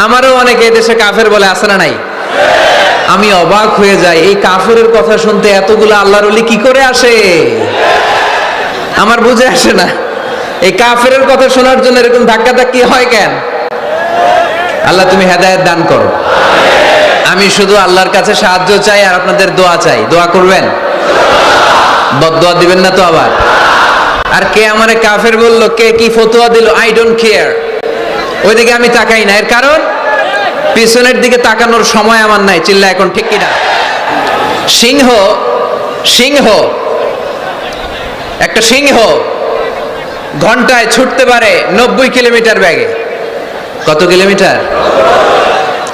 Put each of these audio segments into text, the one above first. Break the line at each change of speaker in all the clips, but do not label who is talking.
আমারও অনেকে দেশে কাফের বলে, আছে না নাই? আমি অবাক হয়ে যাই, এই কাফেরের কথা শুনতে এতগুলো আল্লাহর ওলি কি করে আসে? আমার বুঝে আসে না, এই কাফেরের কথা শোনার জন্য এরকম ধাক্কা ধাক্কি হয় কেন? আল্লাহ তুমি হেদায়েত দান করো। আমি শুধু আল্লাহর কাছে সাহায্য চাই আর আপনাদের দোয়া চাই। দোয়া করবেন, বদদোয়া দিবেন না তো আবার। আর কে আমারে কাফের বললো, কে কি ফতোয়া দিল, আই ডোন্ট কেয়ার, ওইদিকে আমি তাকাই না। এর কারণ পিছনের দিকে তাকানোর সময় আমার নাই। চিল্লা এখন ঠিক কিনা? সিংহ সিংহ একটা সিংহ ঘন্টায় ছুটতে পারে 90 কিলোমিটার বেগে। কত কিলোমিটার?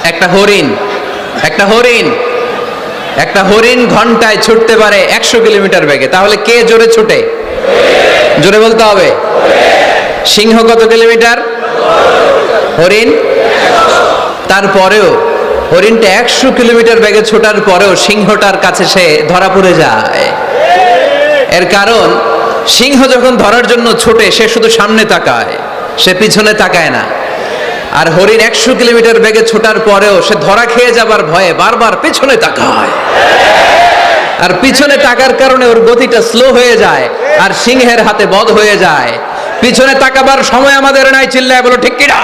একটা হরিণ ঘন্টায় ছুটতে পারে 100 কিলোমিটার বেগে। তাহলে কে জোরে ছুটে? জোরে বলতে হবে। সিংহ কত কিলোমিটার? হরিণ। তারপরেও হরিণটা 100 কিলোমিটার বেগে ছোটার পরেও সিংহটার কাছে সে ধরা পড়ে যায়। এর কারণ সিংহ যখন ধরার জন্য ছোটে সে শুধু সামনে তাকায়, সে পিছনে তাকায় না। আর হরিণ 100 কিলোমিটার বেগে ছোটার পরেও সে ধরা খেয়ে যাবার ভয়ে বারবার পিছনে তাকায়। আর পিছনে তাকার কারণে ওর গতিটা স্লো হয়ে যায় আর সিংহের হাতে বধ হয়ে যায়। পিছনে তাকাবার সময় আমাদের নাই। চিল্লায় বলো ঠিক কিনা?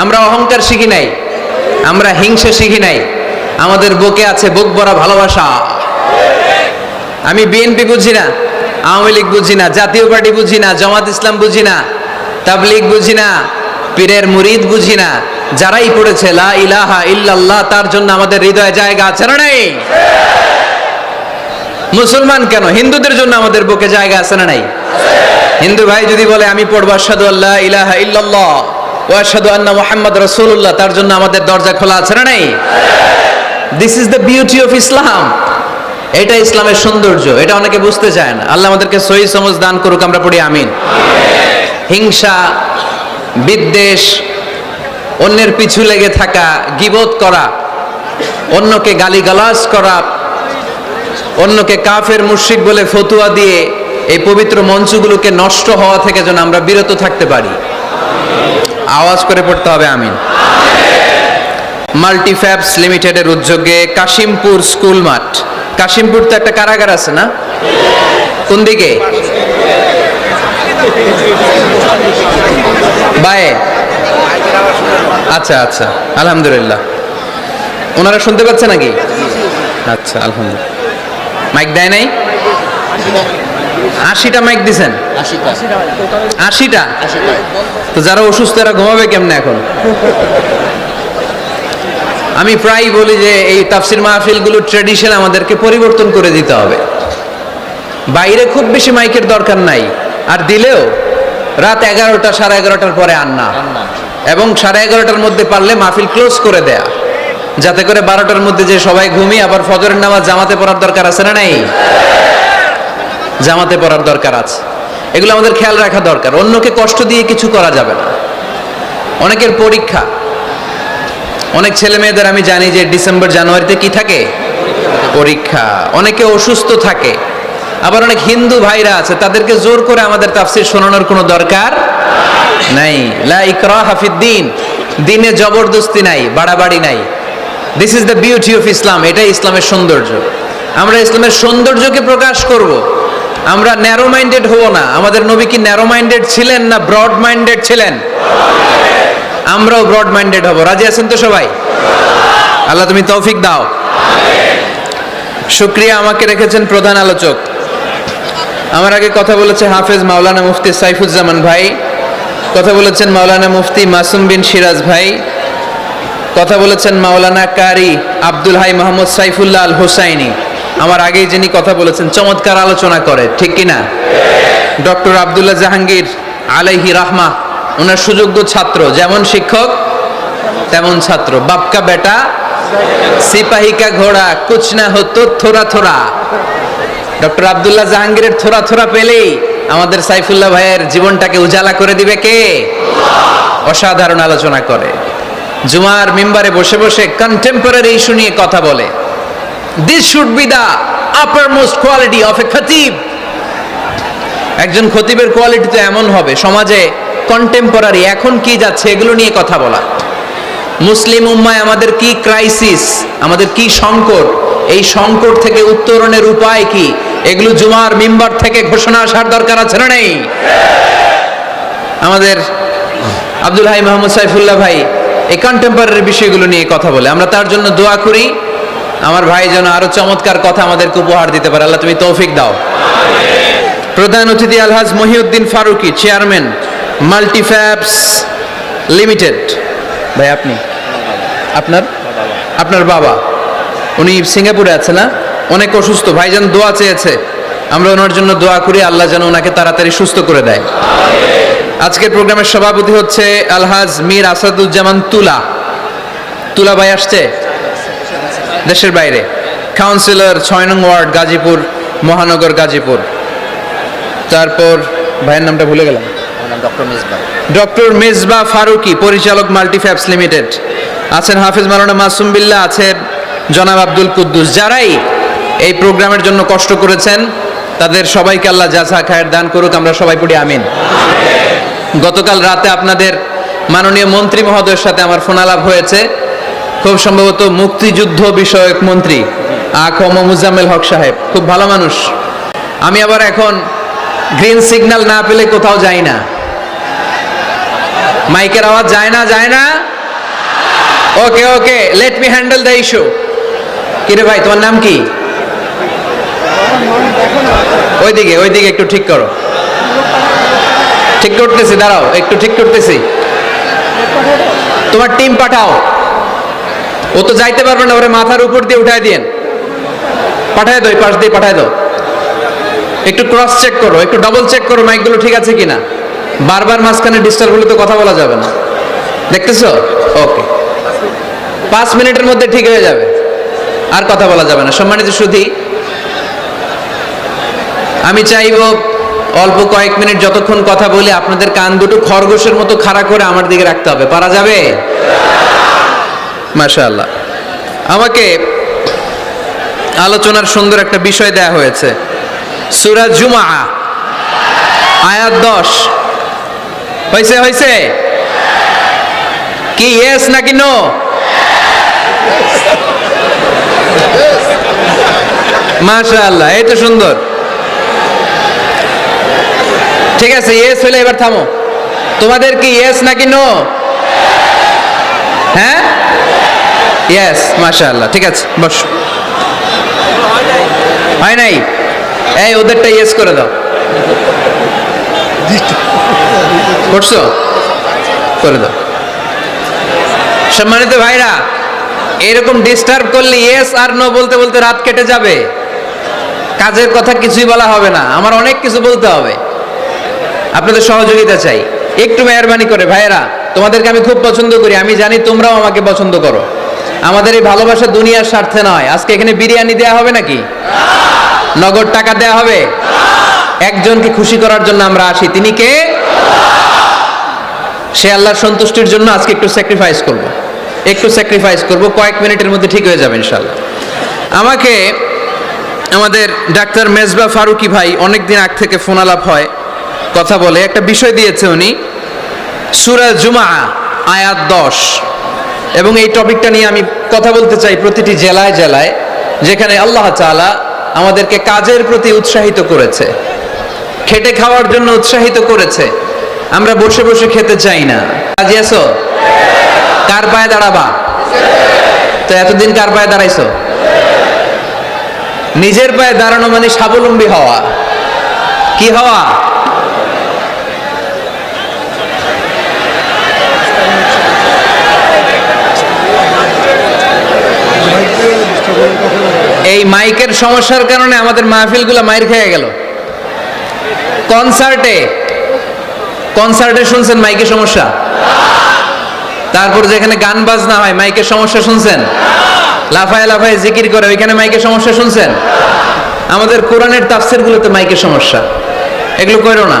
আমরা অহংকার শিখি নাই, আমরা হিংসা শিখি নাই, আমাদের বুকে আছে বুক ভরা ভালোবাসা। আমি বিএনপি বুঝি না, আওয়ামী লীগ বুঝি না, জাতীয় পার্টি বুঝি না, জামাত ইসলাম বুঝি না, তাবলীগ বুঝি না, পীরের মুরিদ বুঝি না। যারাই পড়েছে লা ইলাহা ইল্লাল্লাহ, তার জন্য আমাদের হৃদয়ে জায়গা আছে না নাই? মুসলমান কেন, হিন্দুদের জন্য আমাদের বুকে জায়গা আছে না নাই? হিন্দু ভাই যদি বলে আমি পড়ব আশহাদু আল্লা ইলাহা ইল্লাল্লাহ ওয়া আশহাদু আন্না মুহাম্মাদ রাসূলুল্লাহ, তার জন্য আমাদের দরজা খোলা আছে না নাই? This is the beauty of Islam. এটা ইসলামের সৌন্দর্য, এটা অনেকে বুঝতে চায় না। আল্লাহ আমাদেরকে সহি সমঝ দান করুক, আমরা পড়ি আমিন। হিংসা, বিদ্বেষ, অন্যের পিছু লেগে থাকা, গীবত করা, অন্যকে গালিগালাজ করা, অন্যকে কাফের মুশরিক বলে ফতোয়া দিয়ে এই পবিত্র মঞ্চগুলোকে নষ্ট হওয়া থেকে যেন আমরা বিরত থাকতে পারি। আওয়াজ করে পড়তে হবে আমিন। মাল্টিফ্যাবস লিমিটেডের উদ্যোগে কাশিমপুর স্কুল মাঠ, কাশিমপুর তো একটা কারাগার আছে না? কোন দিকে? বায়ে। আচ্ছা আচ্ছা, আলহামদুলিল্লাহ। ওনারা শুনতে পাচ্ছে নাকি? আচ্ছা আলহামদুলিল্লাহ। মাইক দেয় নাই? 80টা মাইক দিছেন? 80টা? তো যারা অসুস্থ এরা ঘুমাবে কেমনে এখন? আমি প্রায় বলি যে এই তাফসির মাহফিলগুলো ট্র্যাডিশন আমাদেরকে পরিবর্তন করে দিতে হবে। বাইরে খুব বেশি মাইকের দরকার নাই, আর দিলেও রাত 11টা 11:30টার পরে আর না, এবং 11:30টার মধ্যে পারলে মাহফিল ক্লোজ করে দেয়া, যাতে করে 12টার মধ্যে যে সবাই ঘুমিয়ে আবার ফজরের নামাজ জামাতে পড়ার দরকার আছে না নাই? জামাতে পড়ার দরকার আছে। এগুলো আমাদের খেয়াল রাখা দরকার। অন্যকে কষ্ট দিয়ে কিছু করা যাবে না। অনেকের পরীক্ষা, অনেক ছেলে মেয়েদের আমি জানি যে ডিসেম্বর জানুয়ারিতে কি থাকে? পরীক্ষা। অনেকে অসুস্থ থাকে। আবার অনেক হিন্দু ভাইরা আছে, তাদেরকে জোর করে আমাদের তাফসীর শোনানোর কোনো দরকার নাই। লা ইকরাহা ফিদ্দীন, দিনে জবরদস্তি নাই, বাড়াবাড়ি নাই। This is the beauty of Islam. এটাই ইসলামের সৌন্দর্য। আমরা ইসলামের সৌন্দর্যকে প্রকাশ করব। আমরা ন্যারো মাইন্ডেড হব না। আমাদের নবী কি ন্যারো মাইন্ডেড ছিলেন না ব্রড মাইন্ডেড ছিলেন? আমরাও ব্রড মাইন্ডেড হব। রাজি আছেন তো সবাই? আল্লাহ তুমি তৌফিক দাও। শুকরিয়া, আমাকে রেখেছেন প্রধান আলোচক। আমার আগে কথা বলেছে হাফেজ মাওলানা মুফতি সাইফুজ্জামান ভাই, কথা বলেছেন মাওলানা মুফতি মাসুম বিন সিরাজ ভাই, কথা বলেছেন মাওলানা কারি আব্দুল হাই মোহাম্মদ সাইফুল্লাহ আল হুসাইনি। আমার আগেই যিনি কথা বলেছেন, চমৎকার আলোচনা করে, ঠিক কিনা? ডক্টর আব্দুল্লাহ জাহাঙ্গীর আলাইহি রাহমা, ওনার সুযোগ্য ছাত্র, যেমন শিক্ষক তেমন ছাত্র। বাপকা বেটা সিপাহী কা ঘোড়া কুছ না হতো থোড়া থোড়া। ডক্টর আব্দুল্লাহ জাহাঙ্গীরের থোড়া থোড়া পেলেই আমাদের সাইফুল্লাহ ভাইয়ের জীবনটাকে উজালা করে দিবে কে? অসাধারণ আলোচনা করে। জুমার মিম্বারে বসে বসে কন্টেম্পোরারি ইস্যু নিয়ে কথা বলে। This should be the uppermost quality of a খতিব। একজন খতিবের কোয়ালিটি তো এমন হবে, সমাজে কন্টেম্পোরারি, এখন কি যাচ্ছে এগুলো নিয়ে কথা বলা। মুসলিম উম্মায় আমাদের কি ক্রাইসিস, আমাদের কি সংকট, এই সংকট থেকে উত্তরণের উপায় কি, এগুলো জুমার মিম্বার থেকে ঘোষণা আসার দরকার আছে না নেই? আমাদের আব্দুল হাই মাহমুদ সাইফুল্লাহ ভাই এই কন্টেম্পোরারি বিষয়গুলো নিয়ে কথা বলে, আমরা তার জন্য দোয়া করি। আমার ভাই যেন আরো চমৎকার কথা আমাদেরকে উপহার দিতে পারে, আল্লাহ তুমি তৌফিক দাও। প্রধান অতিথি আলহাজ মহিউদ্দিন ফারুকী, চেয়ারম্যান মাল্টিফ্যাবস লিমিটেড। ভাই আপনি, আপনার বাবা, উনি সিঙ্গাপুরে আছে না, অনেক অসুস্থ, ভাইজান দোয়া চেয়েছে, আমরা ওনার জন্য দোয়া করি আল্লাহ যেন ওনাকে তাড়াতাড়ি সুস্থ করে দেয়। আজকের প্রোগ্রামের সভাপতি হচ্ছে আলহাজ মীর আসাদুজ্জামান তুলা ভাই আসছে দেশের বাইরে, কাউন্সিলর 6 নং ওয়ার্ড গাজীপুর মহানগর গাজীপুর। তারপর ভাইয়ের নামটা ভুলে গেলাম, ডক্টর মেজবা ফারুকী, পরিচালক মাল্টিফ্যাবস লিমিটেড। আছেন হাফিজ মাওলানা মাসুম বিল্লাহ, আছেন জনাব আব্দুল কুদ্দুস। যারাই এই প্রোগ্রামের জন্য কষ্ট করেছেন তাদের সবাইকে আল্লাহ জাযা খায়ের দান করুক, আমরা সবাই পড়ি আমিন। গতকাল রাতে আপনাদের মাননীয় মন্ত্রী মহোদয়ের সাথে আমার ফোনালাপ হয়েছে, খুব সম্ভবত মুক্তিযুদ্ধ বিষয়ক মন্ত্রী আ.ক.ম. মুজাম্মেল হক সাহেব, খুব ভালো মানুষ। আমি আবার এখন গ্রিন সিগন্যাল না পেলে কোথাও যাই না, মাইকের আওয়াজ যায় না। Okay let me handle the issue. কিরে ভাই তোমার নাম কি? ওইদিকে একটু ঠিক করো। ঠিক করতেছি, দাঁড়াও একটু ঠিক করতেছি। তোমার টিম পাঠাও, ও তো যাইতে পারবে না, ওরে মাথার উপর দিয়ে উঠায় দিয়েন, পাঠায় দাও, এই পাশ দিয়ে পাঠায় দাও। একটু ক্রস চেক করো, একটু ডবল চেক করো মাইকগুলো ঠিক আছে কিনা, বারবার মাঝখানে ডিস্টার্ব হলে তো কথা বলা যাবে না। দেখতেছো? ওকে, 5 মিনিটের মধ্যে ঠিক হয়ে যাবে, আর কথা বলা যাবে না। সম্মানিত সুধী, আমি চাইব অল্প কয়েক মিনিট যতক্ষণ কথা বলি আপনাদের কান দুটো খরগোশের মতো খাড়া করে আমার দিকে রাখতে হবে, পারা যাবে? মাশাআল্লাহ। আমাকে আলোচনার সুন্দর একটা বিষয় দেয়া হয়েছে, সূরা জুমআ আয়াত 10। হয়েছে কি ইয়েস নাকি নো? মাশাআল্লাহ, এই তো সুন্দর। ঠিক আছে, ইয়েস হলে এবার থামো। তোমাদের কি ইয়েস নাকি নো? হ্যাঁ, ইয়েস, মাশাআল্লাহ। ঠিক আছে, বস। হয় নাই? এই ওদেরটা ইয়েস করে দাও। করছো? করে দাও। সম্মানিত ভাইরা, এরকম ডিস্টার্ব করলে ইয়েস আর নো বলতে বলতে রাত কেটে যাবে, কাজের কথা কিছুই বলা হবে না, আমার অনেক কিছু বলতে হবে। আপনাদের সহযোগিতা চাই, একটু মেহরবানি করে। ভাইয়েরা, তোমাদেরকে আমি খুব পছন্দ করি, আমি জানি তোমরাও আমাকে পছন্দ করো। আমাদের এই ভালোবাসা দুনিয়ার স্বার্থে নয়। আজকে এখানে বিরিয়ানি দেয়া হবে নাকি? নগদ টাকা দেয়া হবে? একজনকে খুশি করার জন্য আমরা আসি, তিনি কে? সে আল্লাহর সন্তুষ্টির জন্য আজকে একটু স্যাক্রিফাইস করব, কয়েক মিনিটের মধ্যে ঠিক হয়ে যাবে ইনশাআল্লাহ। আমাকে আমাদের ডাক্তার মেজবা ফারুকী ভাই অনেকদিন আগ থেকে ফোন আলাপ হয়, কথা বলে, একটা বিষয় দিয়েছে উনি, সূরা জুমআ আয়াত 10, এবং এই টপিকটা নিয়ে আমি কথা বলতে চাই। প্রতিটি জেলায় যেখানে আল্লাহ তাআলা আমাদেরকে কাজের প্রতি উৎসাহিত করেছে, খেটে খাওয়ার জন্য উৎসাহিত করেছে, আমরা বসে বসে খেতে চাই না। রাজি আছো? কার পায়ে দাঁড়াবা? তো এতদিন কার পায়ে দাঁড়াইছো? নিজের পায়ে দাঁড়ানো মানে স্বাবলম্বী হওয়া। কি হওয়া? এই মাইকের সমস্যার কারণে আমাদের মাহফিলগুলো মাইর খেয়ে গেল। কনসার্টে শুনছেন মাইকের সমস্যা? তারপর যেখানে গান বাজনা হয় মাইকের সমস্যা শুনছেন? লাফায় জিকির করে ওইখানে মাইকের সমস্যা শুনছেন? আমাদের কোরআনের তাফসীরগুলোতে মাইকের সমস্যা। এগুলো করো না,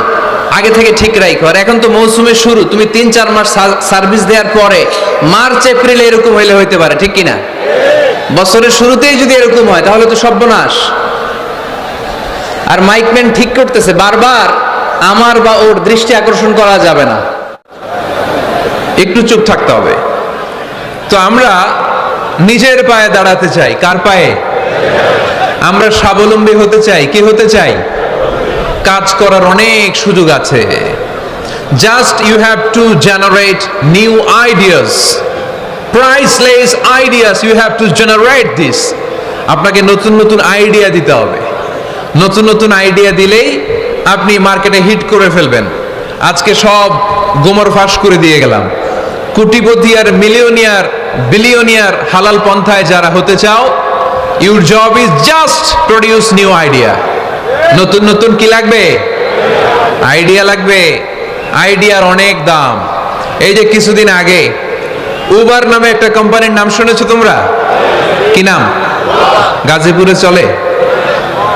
আগে থেকে ঠিক রাখো। আর এখন তো মৌসুমের শুরু, তুমি 3-4 মাস সার্ভিস দেওয়ার পরে মার্চ এপ্রিলে এরকম হইতে পারে, ঠিক কিনা? বছরের শুরুতেই যদি এরকম হয় তাহলে তো সর্বনাশ। আর মাইকম্যান ঠিক করতেছে, বারবার আমার বা ওর দৃষ্টি আকর্ষণ করা যাবে না, একটু চুপ থাকতে হবে। তো আমরা নিজের পায়ে দাঁড়াতে চাই। কার পায়ে? আমরা স্বাবলম্বী হতে চাই। কি হতে চাই? কাজ করার অনেক সুযোগ আছে। Just you have to generate new ideas, priceless ideas, you have to generate this. আপনাকে নতুন নতুন আইডিয়া দিতে হবে। নতুন নতুন আইডিয়া দিলেই আপনি মার্কেটে হিট করে ফেলবেন। আজকে সব গোমর ফাঁস করে দিয়ে গেলাম। কোটিপতি আর মিলিয়নিয়ার, বিলিয়নিয়ার হালাল পন্থায় যারা হতে চাও, your job is just produce new idea. নতুন নতুন কি লাগবে? আইডিয়া লাগবে। আইডিয়ার অনেক দাম। এই যে কিছুদিন আগে উবার নামে একটা কোম্পানির নাম শুনেছো তোমরা? কি নাম? গাজীপুরে চলে,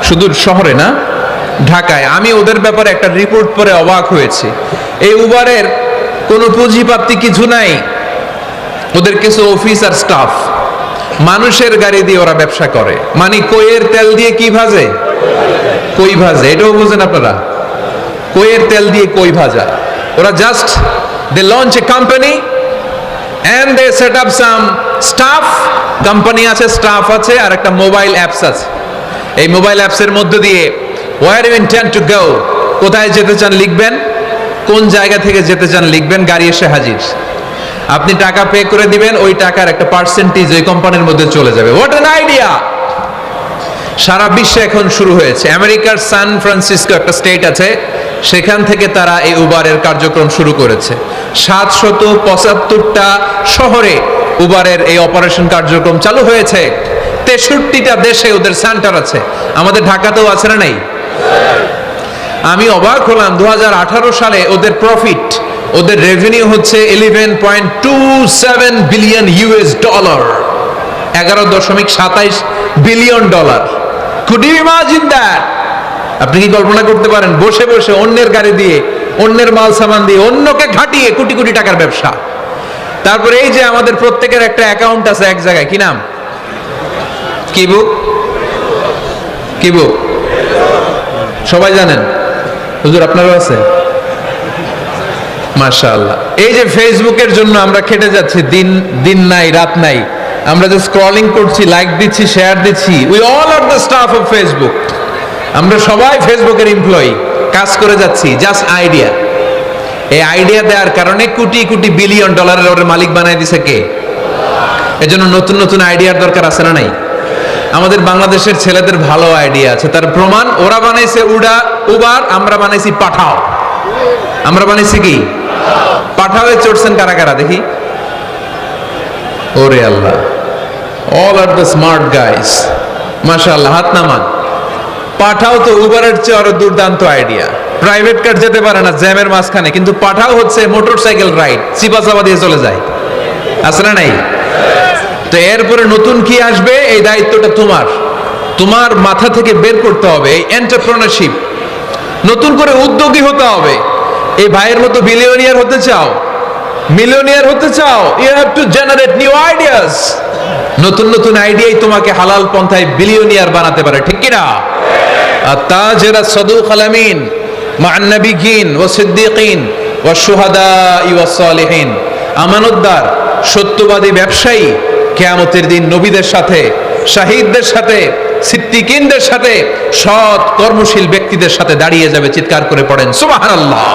শুধু শহরে না, ঢাকায়। আমি ওদের ব্যাপারে একটা রিপোর্ট পড়ে অবাক হয়েছি। এই উবারের কোনো পুঁজিপাতি কিছু নাই, ওদের কিছু অফিস আর স্টাফ। মানুষের গাড়ি দিয়ে ওরা ব্যবসা করে। মানে কইয়ের তেল দিয়ে কি ভাজে? কই ভাজে। এটাও বুঝেন আপনারা? কইয়ের তেল দিয়ে কই ভাজা। ওরা just they launch a company and they set up some staff, company আছে, স্টাফ আছে, আর একটা মোবাইল অ্যাপস আছে। এই মোবাইল অ্যাপসের মধ্য দিয়ে where you intend to go, কোথায় যেতে চান লিখবেন, কোন জায়গা থেকে যেতে চান লিখবেন, গাড়ি এসে হাজির। আপনি টাকা পে করে দিবেন, ওই টাকার একটা পার্সেন্টেজ ওই কোম্পানির মধ্যে চলে যাবে। What an idea! সারা বিশ্বে এখন শুরু হয়েছে। আমেরিকার সান ফ্রান্সিসকো একটা স্টেট আছে, সেখান থেকে তারা এই উবারের কার্যক্রম শুরু করেছে। 775টা শহরে উবারের এই অপারেশন কার্যক্রম চালু হয়েছে। 63টা দেশে ওদের সেন্টার আছে। আমাদের ঢাকাতেও আছে না নাই? আমি অবাক হলাম, 2018 সালে ওদের প্রফিট, ওদের রেভিনিউ হচ্ছে 11.27 billion US dollar, 11.27 billion dollar. Could you imagine that? আপনি কি কল্পনা করতে পারেন? বসে বসে অন্যের গাড়ি দিয়ে, অন্যের মাল সামান দিয়ে, অন্যকে ঘাটিয়ে কোটি কোটি টাকার ব্যবসা। তারপরে এই যে আমাদের প্রত্যেকের একটা অ্যাকাউন্ট আছে এক জায়গায়, কি নাম? কি বুক? কি বুক? সবাই জানেন? হুজুর আপনারও আছে? মাশাআল্লাহ। এই যে ফেসবুকের জন্য আমরা খেটে যাচ্ছি, দিন নাই রাত নাই, আমরা যে স্ক্রলিং করছি, লাইক দিচ্ছি, শেয়ার দিচ্ছি, we all are the staff of Facebook. আমরা সবাই ফেসবুকের এমপ্লয়ি, কাজ করে যাচ্ছি। Just idea. এই আইডিয়া দেওয়ার কারণে কোটি কোটি বিলিয়ন ডলারের ওর মালিক বানাই দিছে কে? এজন্য নতুন নতুন আইডিয়ার দরকার আছে না নাই? আমাদের বাংলাদেশের ছেলেদের ভালো আইডিয়া আছে, তার প্রমাণ ওরা বানাইছে উবার, আমরা বানাইছি পাঠাও। আমরা বানাইছি কি? পাঠাওয়ে চড়ছেন কারা কারা দেখি? ওরে আল্লাহ, all are the smart guys, মাশাআল্লাহ, হাত নামান। পাঠাও তো উবারের চেয়ে আরো দুর্দান্ত আইডিয়া। প্রাইভেট কার যেতে পারে না জ্যামের মাঝখানে, কিন্তু পাঠাও হচ্ছে মোটরসাইকেল রাইড, চিপাচাপা দিয়ে চলে যায়। আছে না নাই? তো এরপরে নতুন কি আসবে, এই দায়িত্বটা তোমার। তোমার মাথা থেকে বের করতে হবে এই এন্টারপ্রেনারশিপ। নতুন করে উদ্যোগী হতে হবে। এই ভাইয়ের মতো বিলিয়নিয়ার হতে চাও, মিলিয়নিয়ার হতে চাও, you have to generate new ideas. নতুন নতুন আইডিয়াই তোমাকে হালাল পন্থায় বিলিয়নিয়ার বানাতে পারে, ঠিক কিনা? আত-তাজিরা সাদুকুল আমিন মা'আন নাবিয়্যিন ওয়া সিদ্দীকিন ওয়া শুহাদা ওয়া সালিহিন। আমানতদার, সত্যবাদী ব্যবসায়ী কিয়ামতের দিন নবীদের সাথে, শাহিদদের সাথে, সিদ্দীকিনদের সাথে, সৎ কর্মশীল ব্যক্তিদের সাথে দাঁড়িয়ে যাবে। চিৎকার করে পড়েন সুবহানাল্লাহ।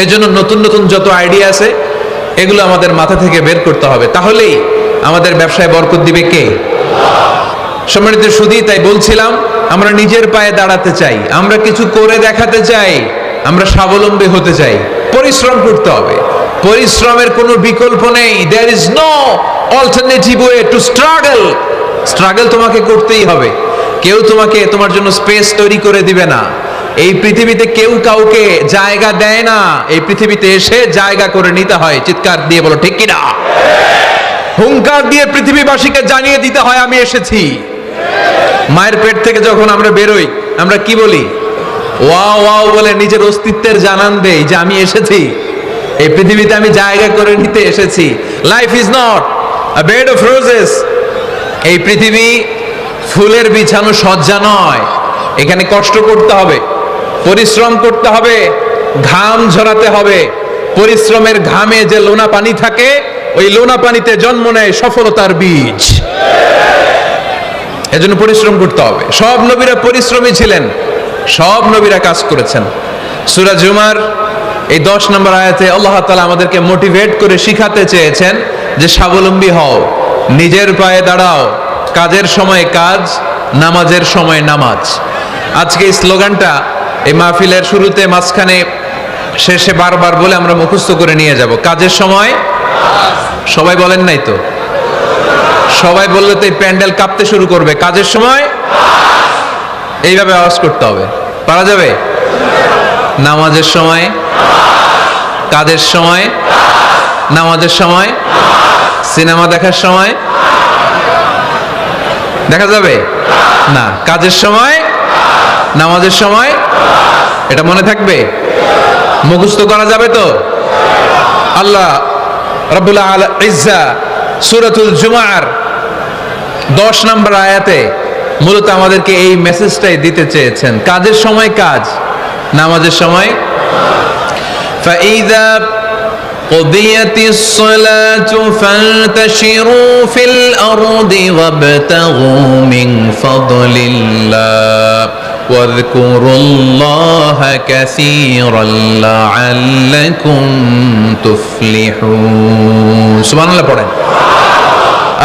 এজন্য নতুন নতুন যত আইডিয়া আছে এগুলো আমাদের মাথা থেকে বের করতে হবে, তাহলেই আমাদের ব্যবসায় বরকত দিবে কে? সম্মানিত সুধী, তাই বলছিলাম আমরা নিজের পায়ে দাঁড়াতে চাই, আমরা কিছু করে দেখাতে চাই, আমরা স্বাবলম্বী হতে চাই। পরিশ্রম করতে হবে, পরিশ্রমের কোনো বিকল্প নেই। There is no alternative way to struggle. Struggle তোমাকে করতেই হবে। কেউ তোমাকে তোমার জন্য স্পেস তৈরি করে দিবে না। এই পৃথিবীতে কেউ কাউকে জায়গা দেয় না, এই পৃথিবীতে এসে জায়গা করে নিতে হয়। চিৎকার দিয়ে বলো ঠিক কিনা? হুঙ্কার দিয়ে পৃথিবীবাসীকে জানিয়ে দিতে হয় আমি এসেছি। মায়ের পেট থেকে যখন আমরা বেরোই, আমরা কি বলি? ওয়াও ওয়াও বলে নিজের অস্তিত্বের জানান দেই যে আমি এসেছি, এই পৃথিবীতে আমি জায়গা করে নিতে এসেছি। Life is not a bed of roses. এই পৃথিবী ফুলের বিছানো সজ্জা নয়, এখানে কষ্ট করতে হবে।
পরিশ্রম করতে হবে, ঘাম ঝরাতে হবে। পরিশ্রমের ঘামে যে লোনা পানি থাকে, ওই লোনা পানিতে জন্ম নেয় সফলতার বীজ। এজন্য পরিশ্রম করতে হবে। সব নবীরা পরিশ্রমী ছিলেন, সব নবীরা কাজ করেছেন। সূরা জুমার এই 10 নম্বর আয়াতে আল্লাহ তাআলা আমাদেরকে মোটিভেট করে শিখাতে চেয়েছেন যে স্বাবলম্বী হও, নিজের পায়ে দাঁড়াও, কাজের সময় কাজ, নামাজের সময় নামাজ। আজকে এই স্লোগানটা এই মাহফিলের শুরুতে, মাঝখানে, শেষে বারবার বলে আমরা মুখস্থ করে নিয়ে যাব। কাজের সময় সবাই বলেন নাই তো? সবাই বললে তো এই প্যান্ডেল কাঁপতে শুরু করবে। কাজের সময় এইভাবে আওয়াজ করতে হবে, পারা যাবে? নামাজের সময়, কাজের সময়, নামাজের সময়, সিনেমা দেখার সময় দেখা যাবে না? কাজের সময়, নামাজের সময়, এটা মনে থাকবে? মুখস্থ করা যাবে তো? আল্লাহ রাব্বুল ইজ্জা সূরাতুল জুমার 10 নম্বর আয়াতে মূলত আমাদেরকে এই মেসেজটাই দিতে চেয়েছেন। কাজের সময় কাজ, নামাজের সময়। ফাইযা কুদিয়াতিস সালাতু ফান্তাশিরু ফিল আরদি ওয়াবতাগু মিন ফাদলিল্লাহ ওয়াযকুরুল্লাহা কাসীরান লাআল্লাকুম তুফলিহুন। সুবহানাল্লাহ পড়েন।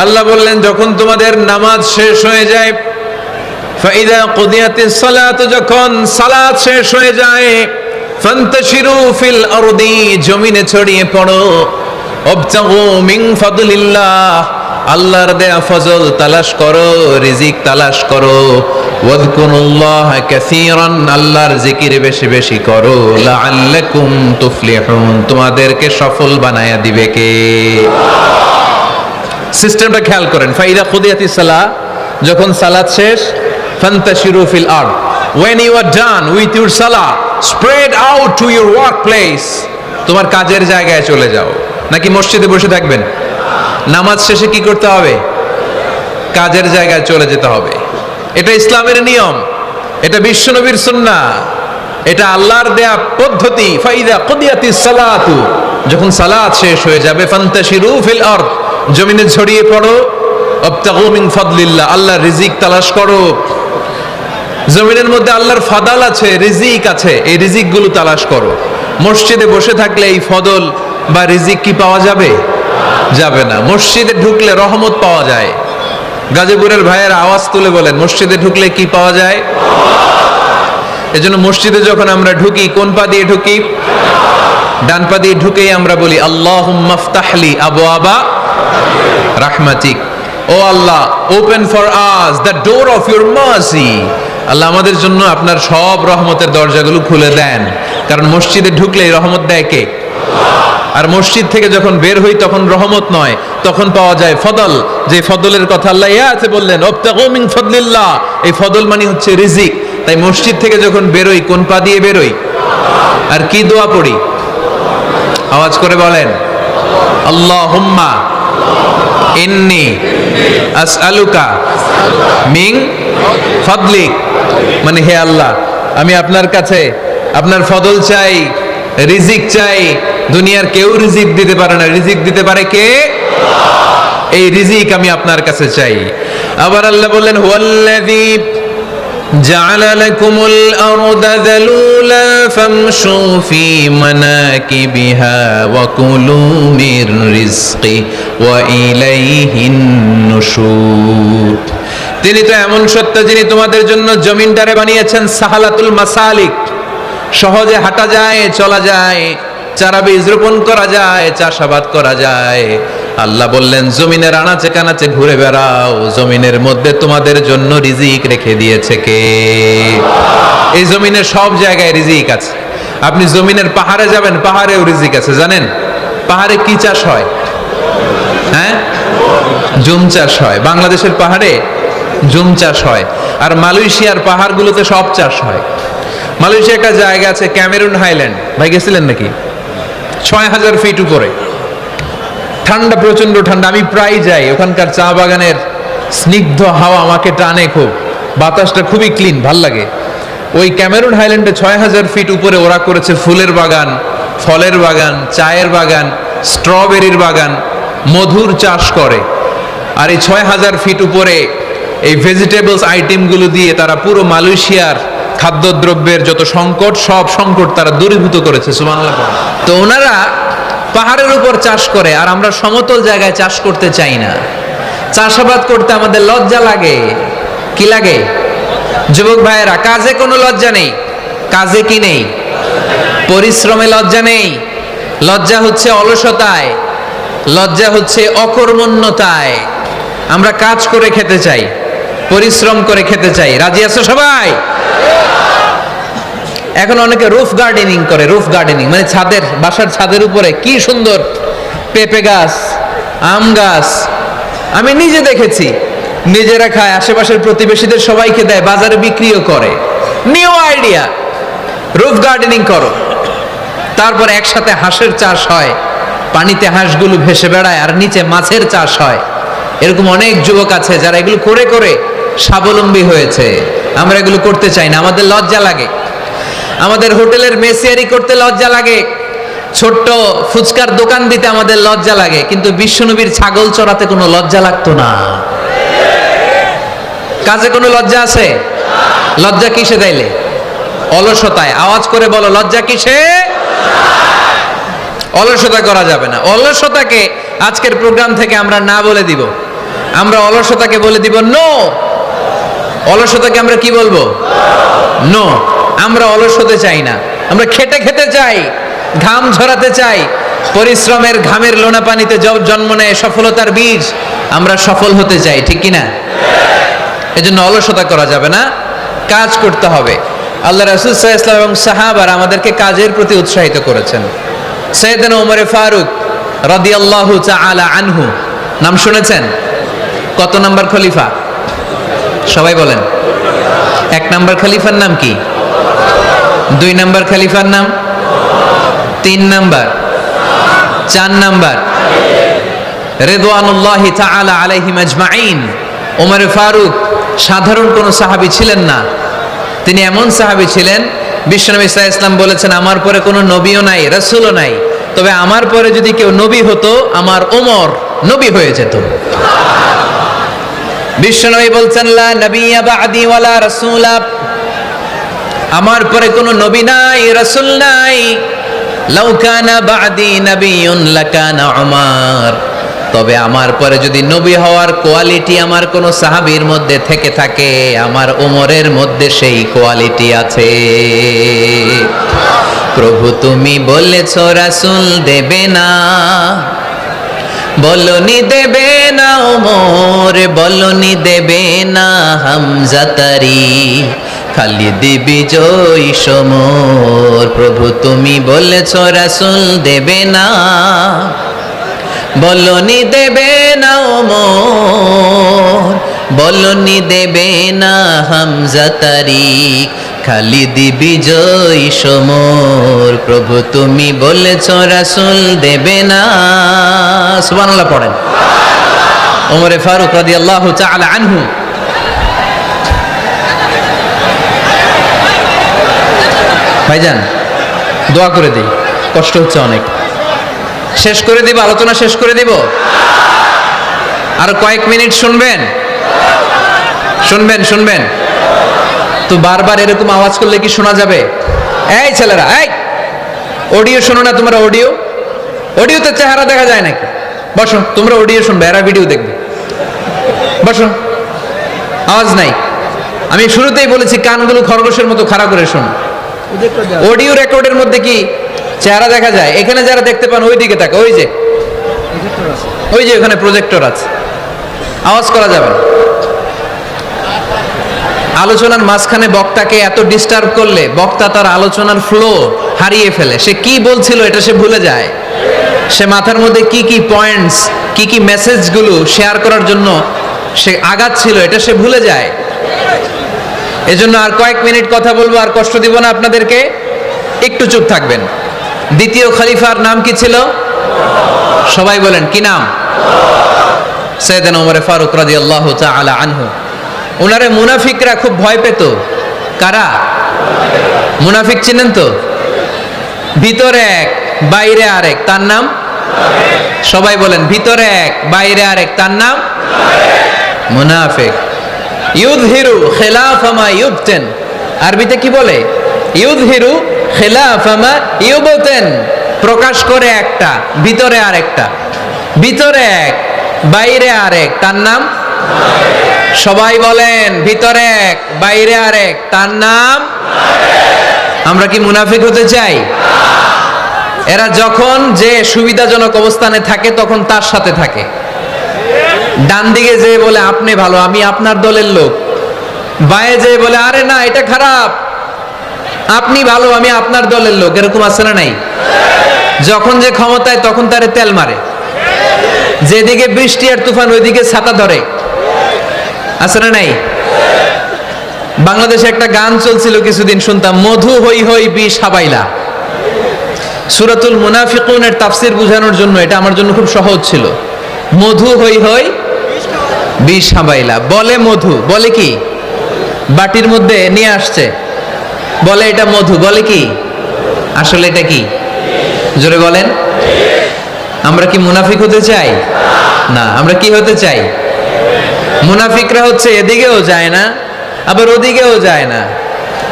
আল্লাহ বললেন, যখন তোমাদের নামাজ শেষ হয়ে যায়, ফাইদা কুদিয়াতিস সালাত, যখন সালাত শেষ হয়ে যায়, ফান্তাশিরু ফিল আরদি, জমিনে ছড়িয়ে পড়ো, ওয়াবতাগু মিন ফাদলিল্লাহ, আল্লাহর দেয়া ফজল তালাশ করো, রিজিক তালাশ করো, ওয়াযকুরুল্লাহা কাসীরান, আল্লাহর জিকির বেশি বেশি করো, লাআল্লাকুম তুফলিহুন, তোমাদেরকে সফল বানায়া দিবে কে? সিস্টেমটা খেয়াল করেন। ফাইদা কুদিয়াতিস সালাহ, যখন সালাত শেষ, ফান্তাশিরু ফিল আরদ, when you are done with your salah, spread out to your workplace, তোমার কাজের জায়গায় চলে যাও। নাকি মসজিদে বসে থাকবেন? নামাজ শেষে কি করতে হবে? কাজের জায়গায় চলে যেতে হবে। এটা ইসলামের নিয়ম, এটা বিশ্বনবীর সুন্নাহ, এটা আল্লাহর দেয়া পদ্ধতি। ফাইদা কুদিয়াতিস সালাতু, যখন সালাত শেষ হয়ে যাবে, ফান্তাশিরু ফিল আরদ, জমিনে ছড়িয়ে পড়ো, ওয়াবতাগু মিন ফাদলিল্লাহ, আল্লাহর রিজিক তালাশ করো। জমিনের মধ্যে আল্লাহর ফাদাল আছে, রিজিক আছে, এই রিজিক গুলো তালাশ করো। মসজিদে বসে থাকলে এই ফদল বা রিজিক কি পাওয়া যাবে? যাবে না। মসজিদে ঢুকলে রহমত পাওয়া যায়। গাজীপুরের ভাইয়ের আওয়াজ তুলে বলেন, মসজিদে ঢুকলে কি পাওয়া যায়? এজন্য মসজিদে যখন আমরা ঢুকি, কোন পা দিয়ে ঢুকি? ডান পা দিয়ে ঢুকেই আমরা বলি, আল্লাহুম্মা ইফতাহলি আবওয়াবা রাহমাতিক, ও আল্লাহ, open for us the door of your mercy, আল্লাহ আমাদের জন্য আপনার সব রহমতের দরজাগুলো খুলে দেন। কারণ মসজিদে ঢুকলে রহমত দেয় কে? আর মসজিদ থেকে যখন বের হই তখন রহমত নয়, তখন পাওয়া যায় ফদল। যে ফদলের কথা আল্লাহ ইয়াতে বললেন, ওয়াবতাগু মিন ফাদলিল্লাহ, এই ফদল মানে হচ্ছে রিজিক। তাই মসজিদ থেকে যখন বেরোই, কোন পা দিয়ে বেরোই? আর কি দোয়া পড়ি? আওয়াজ করে বলেন, আল্লাহুম্মা ইন্নী আসআলুকা মিন ফাদলিক, মানে হে আল্লাহ, আমি আপনার কাছে আপনার ফদল চাই, রিজিক চাই। দুনিয়ার কেউ রিজিক দিতে পারে না, রিজিক দিতে পারে কে? এই রিজিক আমি আপনার কাছে চাই। আবার আল্লাহ বললেন, হুয়াল্লাযী জাআলা লাকুমুল আরদা যালুলা ফামশু ফি মানাকিবিহা ওয়া কুলু মির রিজকি ওয়া ইলাইহিন নুশুর। তিনি তো এমন সত্য যিনি তোমাদের জন্য জমিনটারে বানিয়েছেন সাহালাতুল মাসালিক, সহজে হাঁটা যায়, চলা যায়, চারা বীজ রোপণ করা যায়, চাষাবাদ করা যায়। আল্লাহ বললেন, জমিনের আনাচে কানাচে ঘুরে বেড়াও, জমিনের মধ্যে তোমাদের জন্য রিজিক রেখে দিয়েছে কে? এই জমিনের সব জায়গায় রিজিক আছে। আপনি জমিনের পাহাড়ে যাবেন, পাহাড়েও রিজিক আছে। জানেন পাহাড়ে কি চাষ হয়? হ্যাঁ, জুম চাষ হয়। বাংলাদেশের পাহাড়ে জুম চাষ হয়, আর মালয়েশিয়ার পাহাড়গুলোতে সব চাষ হয়। মালয়েশিয়া একটা জায়গা আছে ক্যামেরুন হাইল্যান্ড, ভাই গেছিলেন নাকি? ৬,০০০ ফিট উপরে, ঠান্ডা, প্রচন্ড ঠান্ডা। আমি প্রায় যাই, ওখানকার চা বাগানের স্নিগ্ধ হাওয়া আমাকে টানে খুব, বাতাসটা খুবই ক্লিন, ভাল লাগে। ওই ক্যামেরুন হাইল্যান্ডে 6000 ফিট উপরে ওরা করেছে ফুলের বাগান, ফলের বাগান, চায়ের বাগান, স্ট্রবেরির বাগান, মধুর চাষ করে। আর এই 6000 ফিট উপরে এই ভেজিটেবলস আইটেমগুলো দিয়ে তারা পুরো মালয়েশিয়ার খাদ্যদ্রব্যের যত সংকট, সব সংকট তারা দূরীভূত করেছে। সুবহানাল্লাহ।
তো ওনারা পাহাড়ের উপর চাষ করে, আর আমরা সমতল জায়গায় চাষ করতে চাই না। চাষাবাদ করতে আমাদের লজ্জা লাগে। কি লাগে? যুবক ভাইয়েরা, কাজে কোনো লজ্জা নেই। কাজে কি নেই? পরিশ্রমে লজ্জা নেই। লজ্জা হচ্ছে অলসতায়, লজ্জা হচ্ছে অকর্মণ্যতায়। আমরা কাজ করে খেতে চাই, পরিশ্রম করে খেতে চাই। রাজি আছো সবাই? এখন অনেকে রুফ গার্ডেনিং করে। রুফ গার্ডেনিং মানে ছাদের, বাসার ছাদের উপরে কি সুন্দর পেঁপে গাছ, আম গাছ। আমি নিজে দেখেছি, নিজেরা খায়, আশেপাশের প্রতিবেশীদের সবাইকে দেয়, বাজারে বিক্রিও করে। নিউ আইডিয়া, রুফ গার্ডেনিং করো। তারপর একসাথে হাঁসের চাষ হয়, পানিতে হাঁসগুলো ভেসে বেড়ায়, আর নিচে মাছের চাষ হয়। এরকম অনেক যুবক আছে যারা এগুলো করে করে স্বাবলম্বী হয়েছে। আমরা এগুলো করতে চাই না, আমাদের লজ্জা লাগে। আমাদের হোটেলের মেসিয়ারি করতে লজ্জা লাগে, ছোট্ট ফুচকার দোকান দিতে আমাদের লজ্জা লাগে, কিন্তু বিশ্বনবীর ছাগল চড়াতে কোনো লজ্জা লাগতো না। কাজে কোনো লজ্জা আছে? লজ্জা কিসে তাইলে? অলসতায়। আওয়াজ করে বলো, লজ্জা কিসে? অলসতা করা যাবে না। অলসতাকে আজকের প্রোগ্রাম থেকে আমরা না বলে দিব। আমরা অলসতাকে বলে দিব নো। অলসতাকে আমরা কি বলবো? নো। আমরা অলস হতে চাই না, আমরা খেটে খেতে চাই, ঘাম ঝরাতে চাই। পরিশ্রমের ঘামের লোনা পানিতে জন্ম নেয় সফলতার বীজ। আমরা সফল হতে চাই, ঠিক কিনা? এজন্য অলসতা করা যাবে না, কাজ করতে হবে। আল্লাহ রাসূল সাল্লাল্লাহু আলাইহি ওয়াসাল্লাম এবং সাহাবারা আমাদেরকে কাজের প্রতি উৎসাহিত করেছেন। সাইয়েদনা ওমর ফারুক রাদিয়াল্লাহু তাআলা আনহু, নাম শুনেছেন? কত নাম্বার খলিফা? সবাই বলেন। 1 নাম্বার খলিফার নাম কি? 2 নাম্বার খলিফার নাম? 3 নাম্বার? 4 নাম্বার? রিদওয়ানুল্লাহি তাআলা আলাইহিম আজমাইন। ওমর ফারুক সাধারণ কোন সাহাবী ছিলেন না। তিনি এমন সাহাবী ছিলেন, বিশ্বনবী সাল্লাল্লাহু আলাইহি ওয়াসাল্লাম বলেছেন, আমার পরে কোনো নবীও নাই, রাসূলও নাই, তবে আমার পরে যদি কেউ নবী হতো, আমার ওমর নবী হয়ে যেত। বিশ্বনবী বলছেন, লা নবিয়্যা বা'দি ওয়ালা রাসূলা, আমার পরে কোনো নবী নাই, রাসূল নাই। লাউ কানা বা'দি নাবিয়্যুন লাকানা উমর, তবে আমার পরে যদি নবী হওয়ার কোয়ালিটি আমার কোন সাহাবীর মধ্যে থেকে থাকে, আমার ওমরের মধ্যে সেই কোয়ালিটি আছে। প্রভু তুমি বলেছো রাসূল দেবে না, বলনি দেবে না ওমর, বলনি দেবে না হামজা তারি, খালিদ বিজয়ী সমর। প্রভু তুমি বলেছো রাসূল দেবে না, বলনি দেবে না ওমর, বলনি দেবে না হামজা তারিক, খালিদ বিজয়ী সমর। প্রভু তুমি বলেছ রাসূল দেবে না। সুবহানাল্লাহ পড়েন। ওমরে ফারুক রাদিয়াল্লাহু তাআলা আনহু ভাইজান, দোয়া করে দিই, কষ্ট হচ্ছে অনেক। শেষ করে দিব, আলোচনা শেষ করে দিব। আর কয়েক মিনিট শুনবেন, শুনবেন শুনবেন তো বারবার এরকম আওয়াজ করলে কি শোনা যাবে? এই ছেলেরা, এই অডিও শোনো না তোমরা? অডিও, অডিওতে চেহারা দেখা যায় নাকি? বসো, তোমরা অডিও শুনবে, এরা ভিডিও দেখবে। বসো, আওয়াজ নাই। আমি শুরুতেই বলেছি কানগুলো খরগোশের মতো খাড়া করে শোনো। অডিও রেকর্ডের মধ্যে কি চেহারা দেখা যায়? এখানে যারা দেখতে পান ওই দিকে তাকা, ওই যে ওই যে ওখানে প্রজেক্টর আছে, আওয়াজ করা যাবে না। আলোচনার মাঝখানে বক্তাকে এত ডিস্টার্ব করলে বক্তা তার আলোচনার ফ্লো হারিয়ে ফেলে। সে কি বলছিল এটা সে ভুলে যায়। সে মাথার মধ্যে কি কি পয়েন্টস, কি কি মেসেজগুলো শেয়ার করার জন্য সে আগাচ্ছিল এটা সে ভুলে যায়। এজন্য আর কয়েক মিনিট কথা বলবো, আর কষ্ট দিব না আপনাদেরকে, একটু চুপ থাকবেন। দ্বিতীয় খলিফার নাম কি ছিল? সবাই বলেন, কি নাম? সাইয়েদনা ওমর ফারুক রাদিয়াল্লাহু তাআলা আনহু। ওনারে মুনাফিকরা খুব ভয় পেত। কারা? মুনাফিক চিনেন তো? ভিতরে এক বাইরে আরেক, তার নাম? সবাই বলেন, ভিতরে এক বাইরে আরেক, তার নাম মুনাফিক। ইউযহিরু খিলাফা মা ইউবতিন, আরবিতে কি বলে? ইউযহিরু খিলাফা মা ইউবতিন, প্রকাশ করে একটা, ভিতরে আরেকটা। ভিতরে এক বাইরে আরেক, তার নাম? সবাই বলেন, ভিতরে এক বাইরে আরেক, তার নাম? আমরা কি মুনাফিক হতে চাই? এরা যখন যে সুবিধাজনক অবস্থানে থাকে তখন তার সাথে থাকে। ডান দিকে যে বলে আপনি ভালো, আমি আপনার দলের লোক। বায়ে যে বলে আরে না এটা খারাপ, আপনি ভালো, আমি আপনার দলের লোক। এরকম আছে না নাই? যখন যে ক্ষমতায় তখন তারে তেল মারে। যেদিকে বৃষ্টি আর তুফান ওইদিকে ছাতা ধরে। আছে না নাই? বাংলাদেশে একটা গান চলছিল কিছুদিন, শুনতাম, মধু হই হই বিষ হাবাইলা। সূরাতুল মুনাফিকুনের তাফসীর বোঝানোর জন্য এটা আমার জন্য খুব সহজ ছিল। মধু হই হই বিষ হাবাইলা, বলে মধু, বলে কি? বাটির মধ্যে নিয়ে আসছে, বলে এটা মধু, বলে কি? আসলে এটা কি? জোরে বলেন। আমরা কি মুনাফিক হতে চাই? না। আমরা কি হতে চাই? মুনাফিকরা হচ্ছে এদিকেও যায় না আবার ওদিকেও যায় না,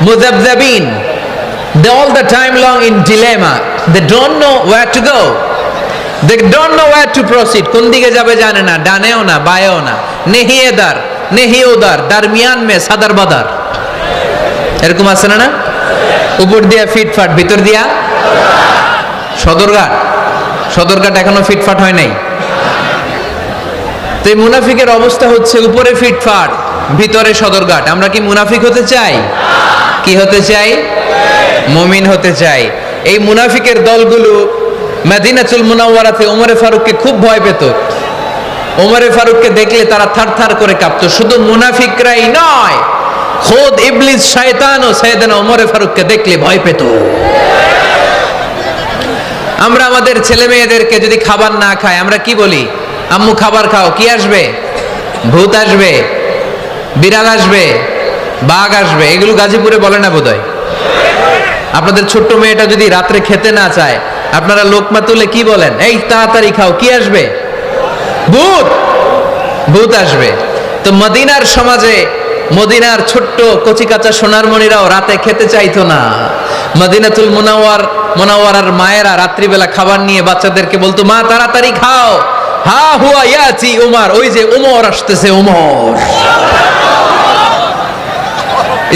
মুযাবযাবিন। They all the time long in dilemma. They don't know where to go. They don't know where to proceed. কোন দিকে যাবে জানে না, ডানেও না বায়েও না। নেহি এদার নেহি ওদার, দারমিয়ান মে সাদার বাদার। এরকম আছে না? উপর দিয়া ফিটফাট, ভিতর দিয়া সদরঘাট। সদরঘাট এখনো ফিটফাট হয় নাই। তো এই মুনাফিকের অবস্থা হচ্ছে উপরে ফিটফাট, ভিতরে সদরঘাট। আমরা কি মুনাফিক হতে চাই? কি হতে চাই? মুমিন হতে চাই। এই মুনাফিকের দলগুলো মদিনাতুল মুনাওয়ারাতে ওমরে ফারুককে খুব ভয় পেত। ওমরে ফারুককে দেখলে তারা থারথার করে কাঁপতো। শুধু মুনাফিকরাই নয়, খোদ ইবলিস শয়তানও সাইয়েদনা ওমরে ফারুককে দেখলে ভয় পেত। আমরা আমাদের ছেলে মেয়েদেরকে যদি খাবার না খায় আমরা কি বলি? আম্মু খাবার খাও। কি আসবে? ভূত আসবে, বিড়াল আসবে, বাঘ আসবে। এগুলো গাজীপুরে বলে না বোধহয়। আপনাদের ছোট্ট মেয়েটা যদি রাত্রে খেতে না চায়, আপনারা লোকমা তুলে কি বলেন? এই তাড়াতাড়ি খাও, কি আসবে? ভূত। ভূত আসবে। তো মদিনার সমাজে মদিনার ছোট্ট কচিকাচা সোনারমণিরাও রাতে খেতে চাইতো না। মদিনাতুল মুনাওয়ারার মায়েরা রাত্রিবেলা খাবার নিয়ে বাচ্চাদেরকে বলতো, মা তাড়াতাড়ি খাও, হা হুয়া ইয়াতি উমর, ওই যে উমর আসতেছে, উমর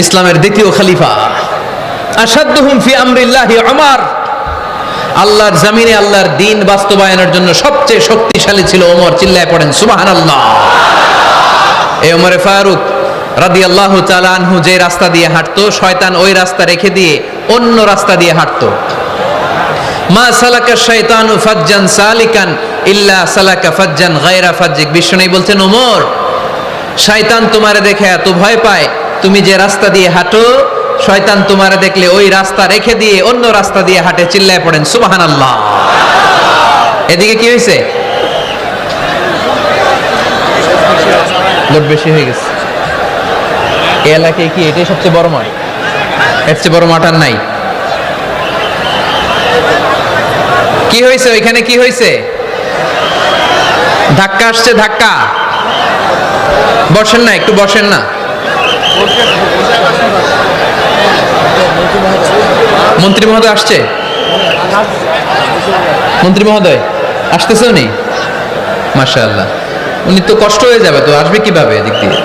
ইসলামের দ্বিতীয় খলিফা। আশাদ্দুহুম ফি আমরিল্লাহি উমর, আল্লাহর জমিনে আল্লাহর দ্বীন বাস্তবায়নের জন্য সবচেয়ে শক্তিশালী ছিল ওমর। চিল্লায় পড়েন সুবহানাল্লাহ। এই ওমরে ফারুক রাদিয়াল্লাহু তাআলা আনহু যে রাস্তা দিয়ে হাঁটতো, শয়তান ওই রাস্তা রেখে দিয়ে অন্য রাস্তা দিয়ে হাঁটতো। মা সালাকা শাইতানু ফাজ্জান সালিকান ইল্লা সালাকা ফাজ্জান গায়রা ফাজ্জিক। বিশ্বনবী বলছেন, ওমর, শয়তান তোমারে দেখে এত ভয় পায়, তুমি যে রাস্তা দিয়ে হাঁটো, শয়তান তোমারে দেখলে ওই রাস্তা রেখে দিয়ে অন্য রাস্তা দিয়ে হাঁটে। চিল্লায় পড়েন সুবহানাল্লাহ। এদিকে কি হয়েছে? লোক বেশি হয়ে গেছে। এই এলাকায় কি এটাই সবচেয়ে বড় মাঠ? এর চেয়ে বড় মাঠ আর নাই। কি হয়েছে ওইখানে? কি হয়েছে? ধাক্কা আসছে, ধাক্কা। বসেন না, একটু বসেন না। মন্ত্রী মহোদয় আসছে? মন্ত্রী মহোদয় আসতেছে উনি? মাশাআল্লাহ। উনি তো কষ্ট হয়ে যাবে, তো আসবে কিভাবে এদিক দিয়ে?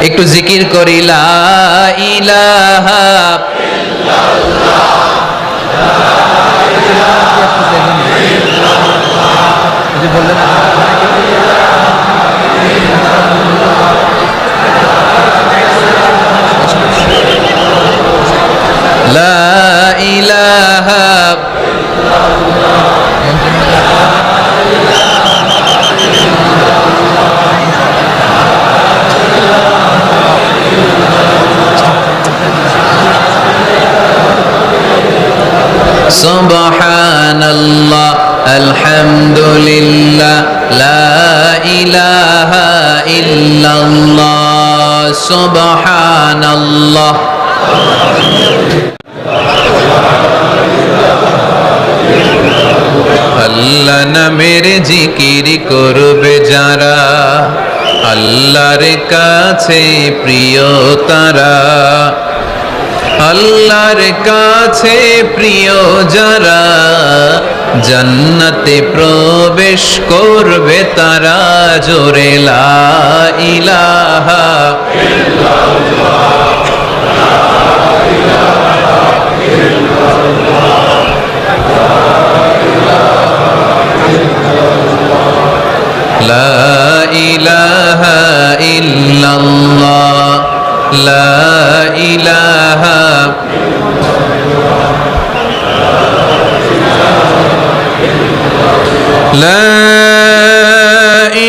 একটু জিকির করি, লা ইলাহা ইল্লাল্লাহ, বললেন লা ইলাহা সুবহানাল্লাহ আলহামদুলিল্লাহ লা ইলাহা ইল্লাল্লাহ সুবহানাল্লাহ। আল্লাহ নামের জিকির করবে যারা, আল্লাহর কাছে প্রিয় তারা। আল্লাহর কাছে প্রিয় যারা, জান্নাতে প্রবেশ করবে তারা। জোরে লা ইলাহা লা ইলাহা ইল্লাল্লাহ, লা ইলাহা লা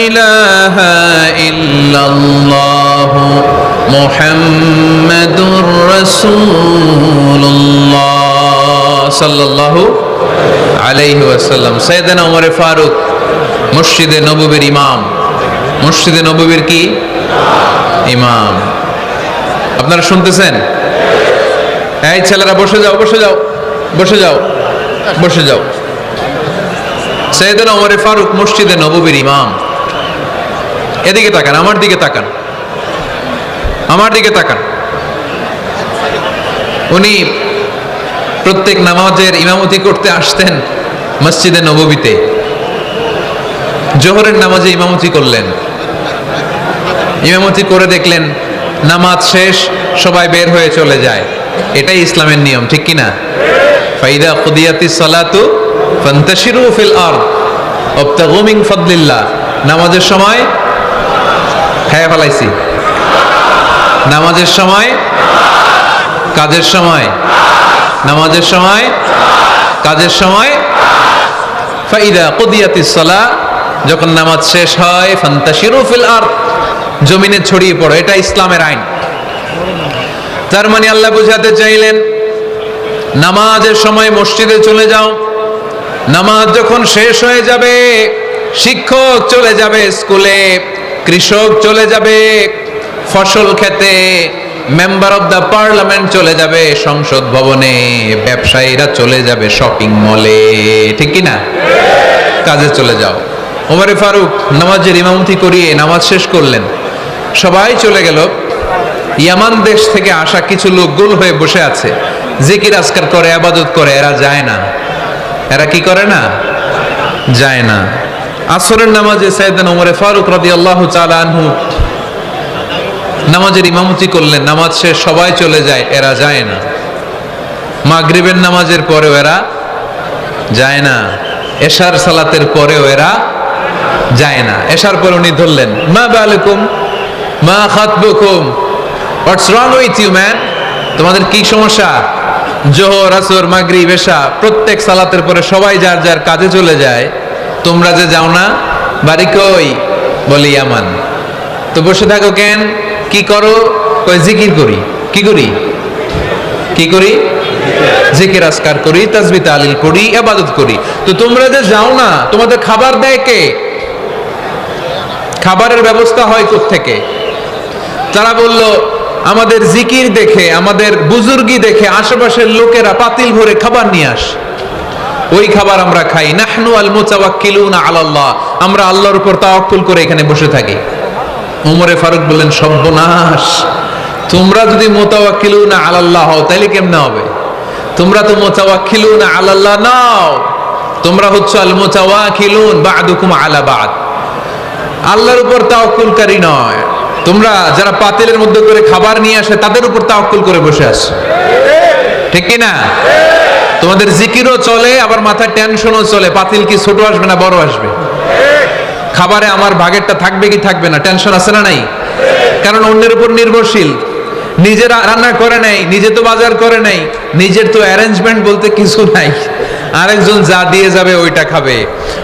ইলাহা ইল্লাল্লাহ মুহাম্মাদুর রাসূলুল্লাহ সাল্লাল্লাহু আলাইহি ওয়াসাল্লাম। সাইয়েদনা ওমর ফারুক মসজিদে নববীর ইমাম, মসজিদে নববীর কি ইমাম। আপনারা শুনতেছেন? এই ছেলেরা বসে যাও, বসে যাও, বসে যাও, বসে যাও। সাইয়েদনা ওমর ফারুক মসজিদে নববীর ইমাম। এদিকে তাকান, আমার দিকে তাকান, আমার দিকে তাকান। উনি প্রত্যেক নামাজের ইমামতি করতে আসতেন মসজিদে নববীতে। জোহরের নামাজে ইমামতি করলেন, ইমামতি করে দেখলেন নামাজ শেষ, সবাই বের হয়ে চলে যায়। এটাই ইসলামের নিয়ম, ঠিক কিনা? ফাইদা কুদিয়াতিস সালাতু ফান্তাশিরু ফিল আরদ ওয়াবতাগু মিন ফাদলিল্লাহ। নামাজের সময় খায়া ফেলাইছি, নামাজের সময়, কাজের সময়, নামাজের সময়, কাজের সময়। ফাইদা কুদিয়াতিস সালাহ, যখন নামাজ শেষ হয়, ফান্তাশিরু ফিল আরদ, জমিনে ছড়িয়ে পড়ো। এটা ইসলামের আইন। তার মানে আল্লাহ বুঝাতে চাইলেন নামাজের সময় মসজিদে চলে যাও। নামাজ যখন শেষ হয়ে যাবে, শিক্ষক চলে যাবে স্কুলে, কৃষক চলে যাবে ফসল খেতে, মেম্বার অফ দ্য পার্লামেন্ট চলে যাবে সংসদ ভবনে, ব্যবসায়ীরা চলে যাবে শপিং মলে, ঠিক কিনা? কাজে চলে যাও। ওমর ফারুক নামাজের ইমামতি করিয়ে নামাজ শেষ করলেন, সবাই চলে গেল। ইয়ামান দেশ থেকে আসা কিছু লোক গোল হয়ে বসে আছে, জিকির আজকার করে, ইবাদত করে। এরা যায় না। এরা কি করে না? যায় না। আসরের নামাজে সাইয়েদনা ওমর ফারুক রাদিয়াল্লাহু তাআলা আনহু নামাজের ইমামতি করলেন। নামাজ শেষ, সবাই চলে যায়, এরা যায় না। মাগরিবের নামাজের পরেও এরা যায় না। এশার সালাতের পরেও এরা যায় না। এশার পরে উনি ধরলেন, মা বালুকুম মা খাতবুকুম, হোয়াটস রং উইথ ইউ ম্যান? তোমাদের কি সমস্যা? জোহর, আসর, মাগরিব, এশা প্রত্যেক সালাতের পরে সবাই যার যার কাজে চলে যায়, তোমরা যে যাও না, বাড়ি কই? বলি ইয়ামান। তো বসে থাকো কেন? কি করো? কই জিকির করি। কি করি? কি করি? জিকির আজকার করি, তাসবিহ তাহলিল করি, ইবাদত করি। তো তোমরা যে যাও না, তোমাদের খাবার দেয় কে? খাবারের ব্যবস্থা হয় কোত্থেকে? তারা বলল, আমাদের জিকির দেখে, আমাদের বুজুর্গি দেখে আশেপাশের লোকেরা পাতিল ভরে খাবার নিয়ে আসে, ওই খাবার আমরা খাই। নাহনু আল মুতাওয়াক্কিলুনা আলাল্লাহ, আমরা আল্লাহর উপর তাওয়াক্কুল করে এখানে বসে থাকি। ওমরে ফারুক বললেন, সর্বনাশ, তোমরা যদি মুতাওয়াক্কিলুনা আলাল্লাহ হও তাহলে কেমনে হবে? তোমরা তো মুতাওয়াক্কিলুনা আলাল্লাহ নাও, তোমরা হচ্ছে আল মুতাওয়াক্কিলুন বা'দুকুম আলা বা'দ, আল্লাহর উপর তাওয়াক্কুলকারী নয়। তোমরা যারা পাতিলের মধ্যে করে খাবার নিয়ে আসে তাদের উপর তাওয়াক্কুল করে বসে আছো, ঠিক কি না? তোমাদের জিকিরও চলে, আবার মাথায় টেনশনও চলে, পাতিল কি ছোট আসবে না বড় আসবে? খাবারে আমার ভাগেরটা থাকবে কি থাকবে না, টেনশন আছে না নাই? কারণ অন্যের উপর নির্ভরশীল, নিজে রান্না করে নাই, নিজে তো বাজার করে নাই, নিজের তো অ্যারেঞ্জমেন্ট বলতে কিছু নাই, আরেকজন যা দিয়ে যাবে ওইটা খাবে।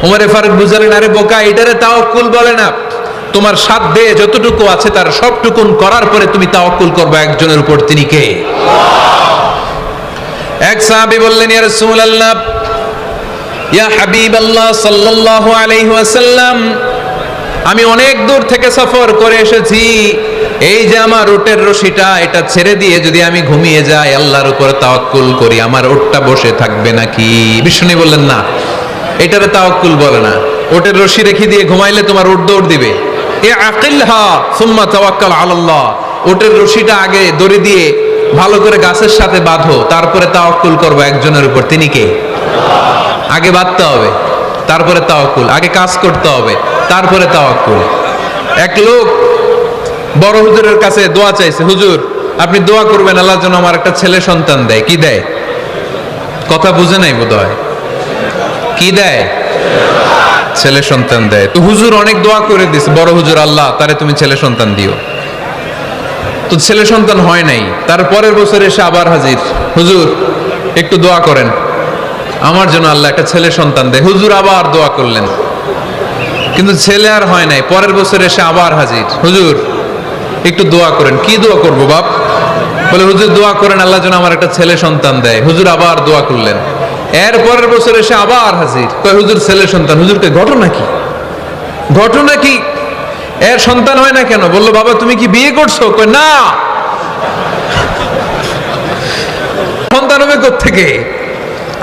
ওমরে ফারুক বুঝালেন, আরে বোকা, এটারে তাওয়াক্কুল বলে না। তোমার সাধ্যে যতটুকু আছে তার সবটুকুন করার পরে তুমি তাওয়াক্কুল করবে একজনের উপর, তিনি কে? এক সাহাবী বললেন, ইয়া রাসূলুল্লাহ, ইয়া হাবিবাল্লাহ সাল্লাল্লাহু আলাইহি ওয়াসাল্লাম,
আমি অনেক দূর থেকে সফর করে এসেছি, এই যে আমার উটের রশিটা এটা ছেড়ে দিয়ে যদি আমি ঘুমিয়ে যাই, আল্লাহর উপর তাওয়াক্কুল করি, আমার উটটা বসে থাকবে নাকি? বিষ্ণু বললেন না, এটারে তাওয়াক্কুল বলে না। উটের রশি রেখে দিয়ে ঘুমাইলে তোমার উট দৌড় দিবে। এ আকিলহা সুম্মা তাওয়াক্কাল আলাল্লাহ, উটের রশিটা আগে দড়ি দিয়ে ভালো করে গাছের সাথে বাঁধো, তারপরে তাওয়াক্কুল করবো একজনের উপর। তিনি কে? আগে বাঁধতে হবে, তারপরে তাওয়াক্কুল। আগে কাজ করতে হবে, তারপরে তাওয়াক্কুল। এক লোক বড় হুজুরের কাছে দোয়া চাইছে, হুজুর আপনি দোয়া করবেন আল্লাহ যেন আমার একটা ছেলে সন্তান দেয়। কি দেয়? কথা বুঝে নাই বোধহয়। কি দেয়? ছেলে সন্তান দেয়। তো হুজুর অনেক দোয়া করে দিছে, বড় হুজুর, আল্লাহ তারে তুমি ছেলে সন্তান দিও। তো ছেলে সন্তান হয় নাই। তার পরের বছর এসে আবার হাজির, হুজুর একটু দোয়া করেন আমার জন্য আল্লাহ একটা ছেলে সন্তান দেয়। হুজুর আবার দোয়া করলেন, কিন্তু ছেলে আর হয় নাই। পরের বছর এসে আবার হাজির, হুজুর একটু দোয়া করেন। কি দোয়া করবো বাপ? বলে হুজুর দোয়া করেন আল্লাহ যেন আমার একটা ছেলে সন্তান দেয়। হুজুর আবার দোয়া করলেন। এর পরের বছর এসে আবার হাজির, কয় হুজুর ছেলে সন্তান। হুজুরকে ঘটনা কি? ঘটনা কি? এর সন্তান হয় না কেন? বললো বাবা তুমি কি বিয়ে করছো? কয় না। সন্তান হবে কোত্থেকে?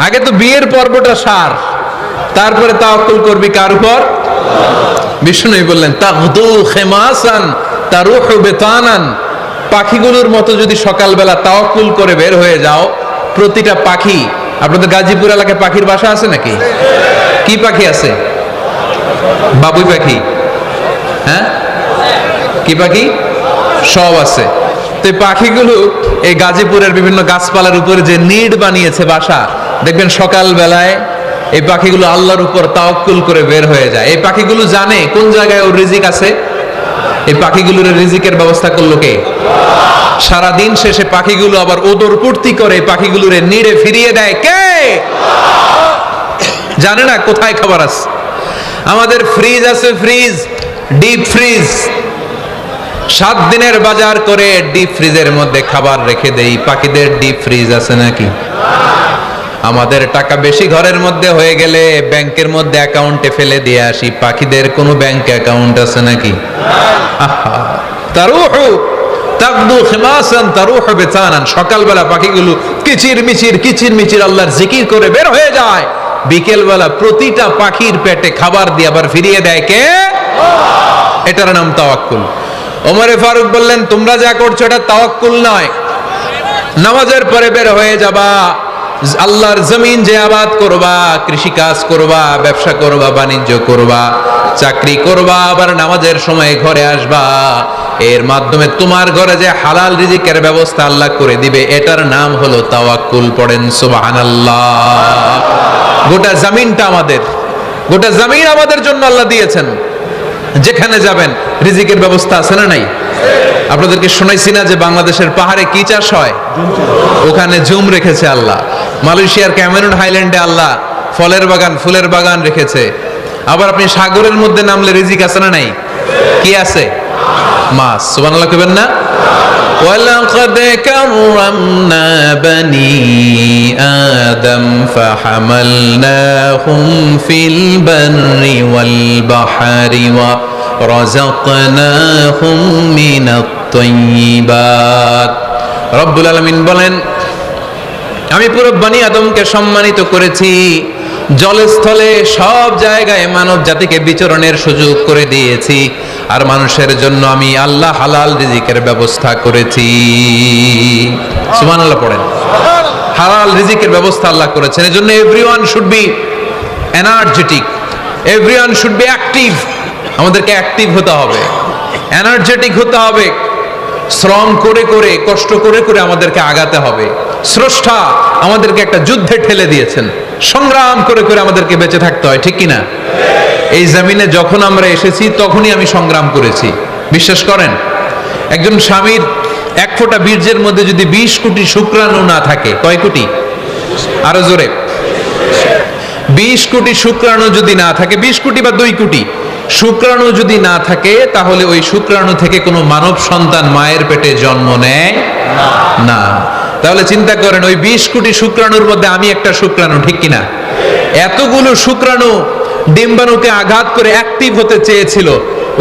আগে তো বিয়ের পর্বটা সার, তারপরে তাওয়াক্কুল করবি কার উপর? বিষ্ণু বললেন তাগদু খেমাসান তারুহু বেতানান, পাখিগুলোর মতো যদি সকালবেলা তাওয়াক্কুল করে বের হয়ে যাও, প্রতিটা পাখি, আপনাদের গাজীপুর এলাকায় পাখির বাসা আছে নাকি? কি পাখি আছে? বাবুই পাখি? হ্যাঁ, কি পাখি? সব আছে। তো এই পাখিগুলো এই গাজীপুরের বিভিন্ন গাছপালার উপরে যে নিড বানিয়েছে বাসা, দেখবেন সকাল বেলায় এই পাখিগুলো আল্লাহর উপর তাওয়াক্কুল করে বের হয়ে যায়। এই পাখিগুলো জানে কোন জায়গায় ওর রিজিক আছে। এই পাখিগুলোর রিজিকের ব্যবস্থা করলো কে? সারা দিন শেষে পাখিগুলো আবার ওদর পূর্তি করে পাখিগুলোর নিড়ে ফিরিয়ে দেয় কে? জানে না কোথায় খাবার আছে। আমাদের ফ্রিজ আছে, ফ্রিজ, ডিপ ফ্রিজ, 7 দিনের বাজার করে ডিপ ফ্রিজের মধ্যে খাবার রেখে দেই। পাখিদের ডিপ ফ্রিজ আছে নাকি? আমাদের টাকা বেশি ঘরের মধ্যে হয়ে গেলে ব্যাংকের মধ্যে অ্যাকাউন্টে ফেলে দিয়ে আসি। পাখিদের কোনো ব্যাংক অ্যাকাউন্ট আছে নাকি? তারুহু তাগদু খিমাসান তারুহু বিতানান, সকালবেলা পাখিগুলো কিচির মিচির আল্লাহর জিকির করে বের হয়ে যায়। বিকেলবেলা প্রতিটা পাখির পেটে খাবার দিয়ে আবার ফিরিয়ে দেয় কে? এটার নাম তাওয়াক্কুল। ওমরে ফারুক বললেন তোমরা যা করছো এটা তাওয়াক্কুল নয়। নামাজের পরে বের হয়ে যাবা, আল্লাহর জমিন যে আবাদ করবা, কৃষি কাজ করবা, ব্যবসা করবা, বাণিজ্য করবা, চাকরি করবা, আবার নামাজের সময় ঘরে আসবা। এর মাধ্যমে তোমার ঘরে যে হালাল রিজিকের ব্যবস্থা আল্লাহ করে দিবে, এটার নাম হলো তাওয়াক্কুল। পড়েন সুবহানাল্লাহ। গোটা জমিনটা আমাদের, গোটা জমিন আমাদের জন্য আল্লাহ দিয়েছেন। যেখানে যাবেন রিজিকের ব্যবস্থা আছে না নাই? আপনাদেরকে শোনাইছি না যে বাংলাদেশের পাহাড়ে কি চাষ হয়? ওখানে জুম রেখেছে আল্লাহ। মালয়েশিয়ার ক্যামেরুন হাইল্যান্ডে আল্লাহ ফলের বাগান, ফুলের বাগান রেখেছে। আবার আপনি সাগরের মধ্যে নামলে রিজিক আছে না নাই? কি আছে? মাছ। সুবহানাল্লাহ কইবেন না? ওয়ালাকাদ কাররামনা বানি আদম ফাহামালনাহুম ফিল বাররি ওয়াল বাহরি ওয়া রাযাকনাহুম মিনাত তাইয়্যিবাত। রব্বুল আলামিন বলেন আমি পুরো বনি আদমকে সম্মানিত করেছি, জলে স্থলে সব জায়গায় মানব জাতিকে বিচরণের সুযোগ করে দিয়েছি। আর মানুষের জন্য আমি আল্লাহ হালাল রিজিকের ব্যবস্থা করেছি। সুবহানাল্লাহ পড়েন। হালাল রিজিকের ব্যবস্থা আল্লাহ করেছেন। এজন্য everyone should be energetic, everyone should be active. আমাদেরকে অ্যাক্টিভ হতে হবে, এনার্জেটিক হতে হবে। শ্রম করে করে, কষ্ট করে করে আমাদেরকে আগাতে হবে। স্রষ্টা আমাদেরকে একটা যুদ্ধে ঠেলে দিয়েছেন, সংগ্রাম করে করে আমাদেরকে বেঁচে থাকতে হয়, ঠিক কিনা? এই জমিনে যখন আমরা এসেছি তখনই আমি সংগ্রাম করেছি। বিশ্বাস করেন, একজন স্বামীর 1 ফোঁটা বীর্যের মধ্যে যদি 20 কোটি শুক্রাণু না থাকে, কয় কোটি? আরো জোরে। 20 কোটি শুক্রাণু যদি না থাকে, 20 কোটি বা 2 কোটি শুক্রাণু যদি না থাকে, তাহলে ওই শুক্রাণু থেকে কোনো মানব সন্তান মায়ের পেটে জন্ম নেয় না। তাহলে চিন্তা করেন, ওই 20 কোটি শুক্রাণুর মধ্যে আমি একটা শুক্রাণু, ঠিক কিনা? এতগুলো শুক্রাণু ডিম্বাণুকে আঘাত করে অ্যাক্টিভ হতে চেয়েছিল,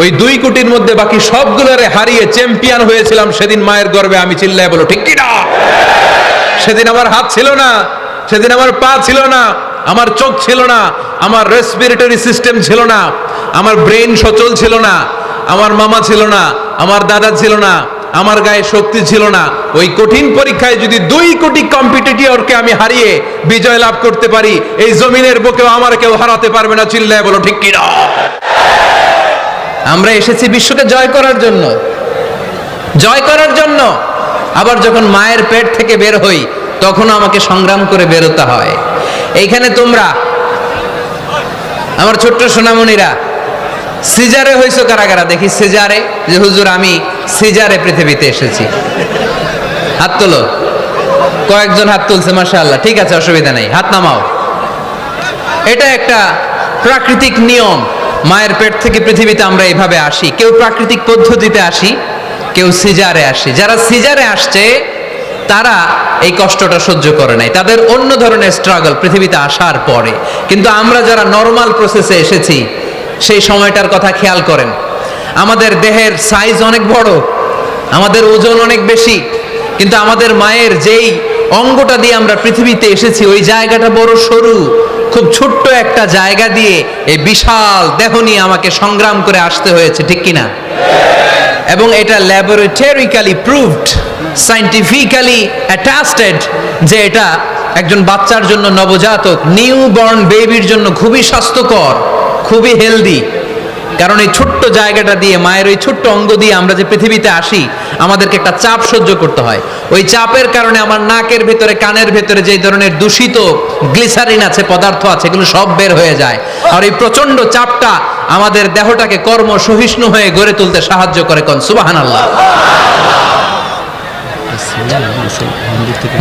ওই 2 কোটির মধ্যে বাকি সবগুলোরে হারিয়ে চ্যাম্পিয়ন হয়েছিলাম সেদিন মায়ের গর্ভে। আমি চিল্লায় বলো ঠিক কি না? সেদিন আমার হাত ছিল না, সেদিন আমার পা ছিল না, আমার চোখ ছিল না, আমার রেসপিরেটরি সিস্টেম ছিল না, আমার ব্রেন সচল ছিল না, আমার মামা ছিল না, আমার দাদা ছিল না, আমার গায়ে শক্তি ছিল না। ওই কঠিন পরীক্ষায় যদি 2 কোটি কম্পিটিটরকে আমি হারিয়ে বিজয় লাভ করতে পারি, এই জমিনের বুকেও আমার কেউ হারাতে পারবে না। চিল্লায় বলো ঠিক কি না?
আমরা এসেছি বিশ্বকে জয় করার জন্য, জয় করার জন্য। আবার যখন মায়ের পেট থেকে বের হই তখনও আমাকে সংগ্রাম করে বেরোতে হয়। এইখানে তোমরা আমার ছোট্ট সোনামণিরা সিজারে হইছো কারা কারা? দেখি সিজারে, যে হুজুর আমি সিজারে পৃথিবীতে এসেছি। হাত তোলো। কয়েকজন হাত তুলছে, মাশাআল্লাহ। ঠিক আছে, অসুবিধা নেই, হাত নামাও। এটা একটা প্রাকৃতিক নিয়ম। মায়ের পেট থেকে পৃথিবীতে আমরা এইভাবে আসি। কেউ প্রাকৃতিক পদ্ধতিতে আসি, কেউ সিজারে আসি। যারা সিজারে আসছে তারা এই কষ্টটা সহ্য করে নাই, তাদের অন্য ধরনের স্ট্রাগল পৃথিবীতে আসার পরে। কিন্তু আমরা যারা নরমাল প্রসেসে এসেছি সেই সময়টার কথা খেয়াল করেন। আমাদের দেহের সাইজ অনেক বড়, আমাদের ওজন অনেক বেশি, কিন্তু আমাদের মায়ের যেই অঙ্গটা দিয়ে আমরা পৃথিবীতে এসেছি ওই জায়গাটা বড় সরু। খুব ছোট্ট একটা জায়গা দিয়ে এই বিশাল দেহ নিয়ে আমাকে সংগ্রাম করে আসতে হয়েছে, ঠিক কিনা? এবং এটা ল্যাবরেটরিক্যালি প্রুভড, সায়েন্টিফিক্যালি অ্যাটাস্টেড যে এটা একজন বাচ্চার জন্য, নবজাতক নিউ বর্ন বেবির জন্য খুবই স্বাস্থ্যকর, খুবই হেলদি। কারণ এই ছোট্ট জায়গাটা দিয়ে, মায়ের ওই ছোট্ট অঙ্গ দিয়ে আমরা যে পৃথিবীতে আসি, আমাদেরকে একটা চাপ সহ্য করতে হয়। ওই চাপের কারণে আমার নাকের ভেতরে, কানের ভেতরে যে ধরনের দূষিত গ্লিসারিন আছে, পদার্থ আছে, এগুলো সব বের হয়ে যায়। আর এই প্রচন্ড চাপটা আমাদের দেহটাকে কর্ম সহিষ্ণু হয়ে গড়ে তুলতে সাহায্য করে। কোন সুবহানাল্লাহ।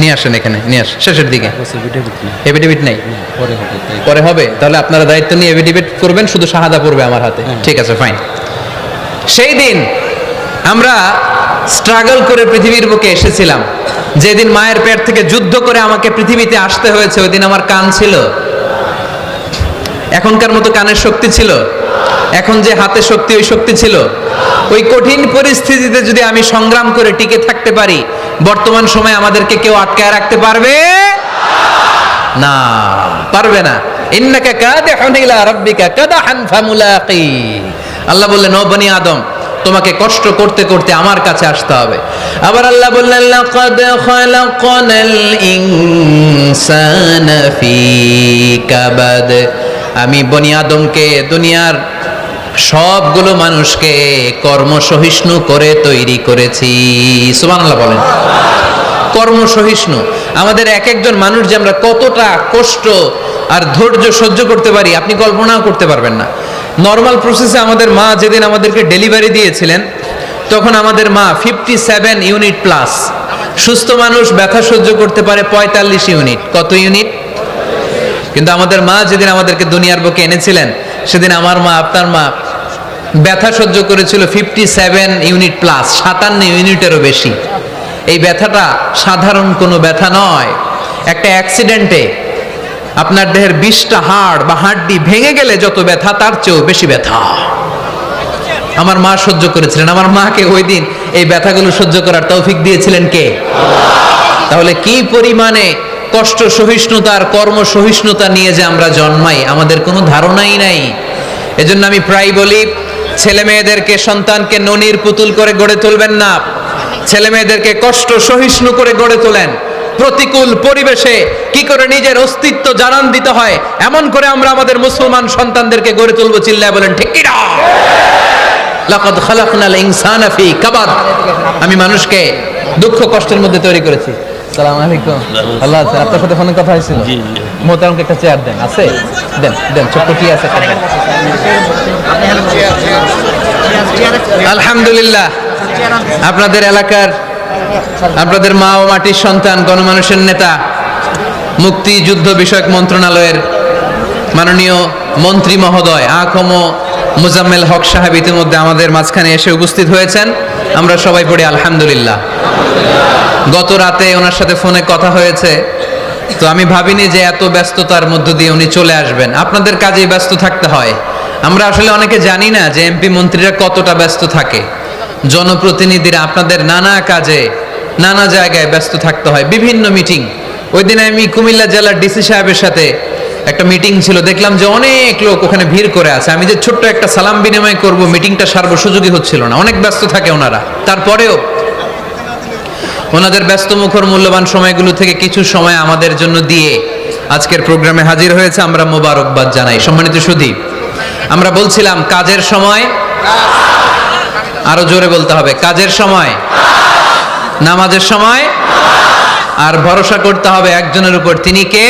নিয়ে আসেন এখানে, নিয়ে আসেন শেষের দিকে। এফিডেভিট নাই, পরে হবে। তাহলে আপনারা দায়িত্ব নিয়ে এফিডেভিট করবেন, শুধু শাহাদা পড়বে আমার হাতে। ঠিক আছে, ফাইন। সেই দিন আমরা স্ট্রাগল করে পৃথিবীর বুকে এসেছিলাম। যেদিন মায়ের পেট থেকে যুদ্ধ করে আমাকে পৃথিবীতে আসতে হয়েছে, ওই দিন আমার কান ছিল? এখনকার মতো কানের শক্তি ছিল? এখন যে হাতে শক্তি, ওই শক্তি ছিল? ওই কঠিন পরিস্থিতিতে যদি আমি সংগ্রাম করে টিকে থাকতে পারি, বর্তমান সময়ে আমাদেরকে কেউ আটকায় রাখতে পারবে না, পারবে না। ইন্নাকা কাদিহুন ইলা রাব্বিকা কাদাহান ফামুলাকি। আল্লাহ বললেন, ও বনি আদম, তোমাকে কষ্ট করতে করতে আমার কাছে আসতে হবে। আবার আল্লাহ বললেন, লাকাদ খালাকনাল ইনসানা ফি কাবাদ। আমি বনি আদমকে, দুনিয়ার সবগুলো মানুষকে কর্মসহিষ্ণু করে তৈরি করেছি। সুবহানাল্লাহ বলেন। কর্মসহিষ্ণু। আমাদের এক একজন মানুষ যে আমরা কতটা কষ্ট আর ধৈর্য সহ্য করতে পারি আপনি কল্পনাও করতে পারবেন না। নর্মাল প্রসেসে আমাদের মা যেদিন আমাদেরকে ডেলিভারি দিয়েছিলেন, তখন আমাদের মা 57 ইউনিট প্লাস। সুস্থ মানুষ ব্যথা সহ্য করতে পারে 45 ইউনিট। কত ইউনিট? কিন্তু আমাদের মা যেদিন আমাদেরকে দুনিয়ার বুকে এনেছিলেন, সেদিন আমার মা, আপনার মা ব্যথা সহ্য করেছিল 57 ইউনিট প্লাস, 57 ইউনিটেরও বেশি। এই ব্যথাটা সাধারণ কোনো ব্যথা নয়। একটা অ্যাক্সিডেন্টে আপনার দেহের 20টা হাড় বা হাড্ডি ভেঙে গেলে যত ব্যথা, তার চেয়েও বেশি ব্যথা আমার মা সহ্য করেছিলেন। আমার মাকে ওই দিন এই ব্যথাগুলো সহ্য করার তৌফিক দিয়েছিলেন কে? তাহলে কি পরিমাণে কষ্ট সহিষ্ণুতা আর কর্ম সহিষ্ণুতা নিয়ে যে আমরা জন্মাই, আমাদের কোনো ধারণাই নাই। এজন্য আমি প্রায় বলি, ছেলে মেয়েদেরকে, সন্তানকে ননির পুতুল করে গড়ে তুলবেন না। ছেলে মেয়েদেরকে কষ্ট সহিষ্ণু করে গড়ে তোলেন। প্রতিকূল পরিবেশে কি করে নিজের অস্তিত্ব জানান দিতে হয়, এমন করে আমরা আমাদের মুসলমান সন্তানদেরকে গড়ে তুলবো। চিল্লায় বলেন ঠিক কি না? লাকাদ খালাকনাল ইনসানা ফি কাবাদ। আমি মানুষকে দুঃখ কষ্টের মধ্যে তৈরি করেছি। আসসালামু আলাইকুম। আল্লাহ আছে, আপনার সাথে ফোনে কথা হয়েছিল? জি। মোহতারামকে একটা চেয়ার দেন। আছে? দেন দেন, ছোট্ট কি আছে? আলহামদুলিল্লাহ, আপনাদের এলাকার, আপনাদের মা ও মাটির সন্তান, গণমানুষের নেতা, মুক্তিযুদ্ধ বিষয়ক মন্ত্রণালয়ের মাননীয় মন্ত্রী মহোদয় আ.ক.ম মুজাম্মেল হক সাহেব ইতিমধ্যে আমাদের মাঝখানে এসে উপস্থিত হয়েছেন। আমরা সবাই পড়ি আলহামদুলিল্লাহ। গত রাতে ওনার সাথে ফোনে কথা হয়েছে, তো আমি ভাবিনি যে এত ব্যস্ততার মধ্য দিয়ে উনি চলে আসবেন। আপনাদের কাজেই ব্যস্ত থাকতে হয়, আমরা আসলে অনেকে জানি না যে এমপি মন্ত্রীরা কতটা ব্যস্ত থাকে। জনপ্রতিনিধিরা আপনাদের নানা কাজে নানা জায়গায় ব্যস্ত থাকতে হয়, বিভিন্ন মিটিং। ওই দিন আমি কুমিল্লা জেলার ডিসি সাহেবের সাথে একটা মিটিং ছিল, দেখলাম যে অনেক লোক ওখানে ভিড় করে আছে। আমি যে ছোট্ট একটা সালাম বিনিময় করব, মিটিংটা সার্ব সুযোগই হচ্ছিল না, অনেক ব্যস্ত থাকে ওনারা। তারপরেও ওনাদের ব্যস্ত মুখর মূল্যবান সময়গুলো থেকে কিছু সময় আমাদের জন্য দিয়ে আজকের প্রোগ্রামে হাজির হয়েছে, আমরা মোবারকবাদ জানাই। সম্মানিত সুধী, আমরা বলছিলাম কাজের সময়, আরো জোরে বলতে হবে, কাজের সময়, নামাজের সময়, আর ভরসা করতে হবে একজনের উপর, তিনি কে?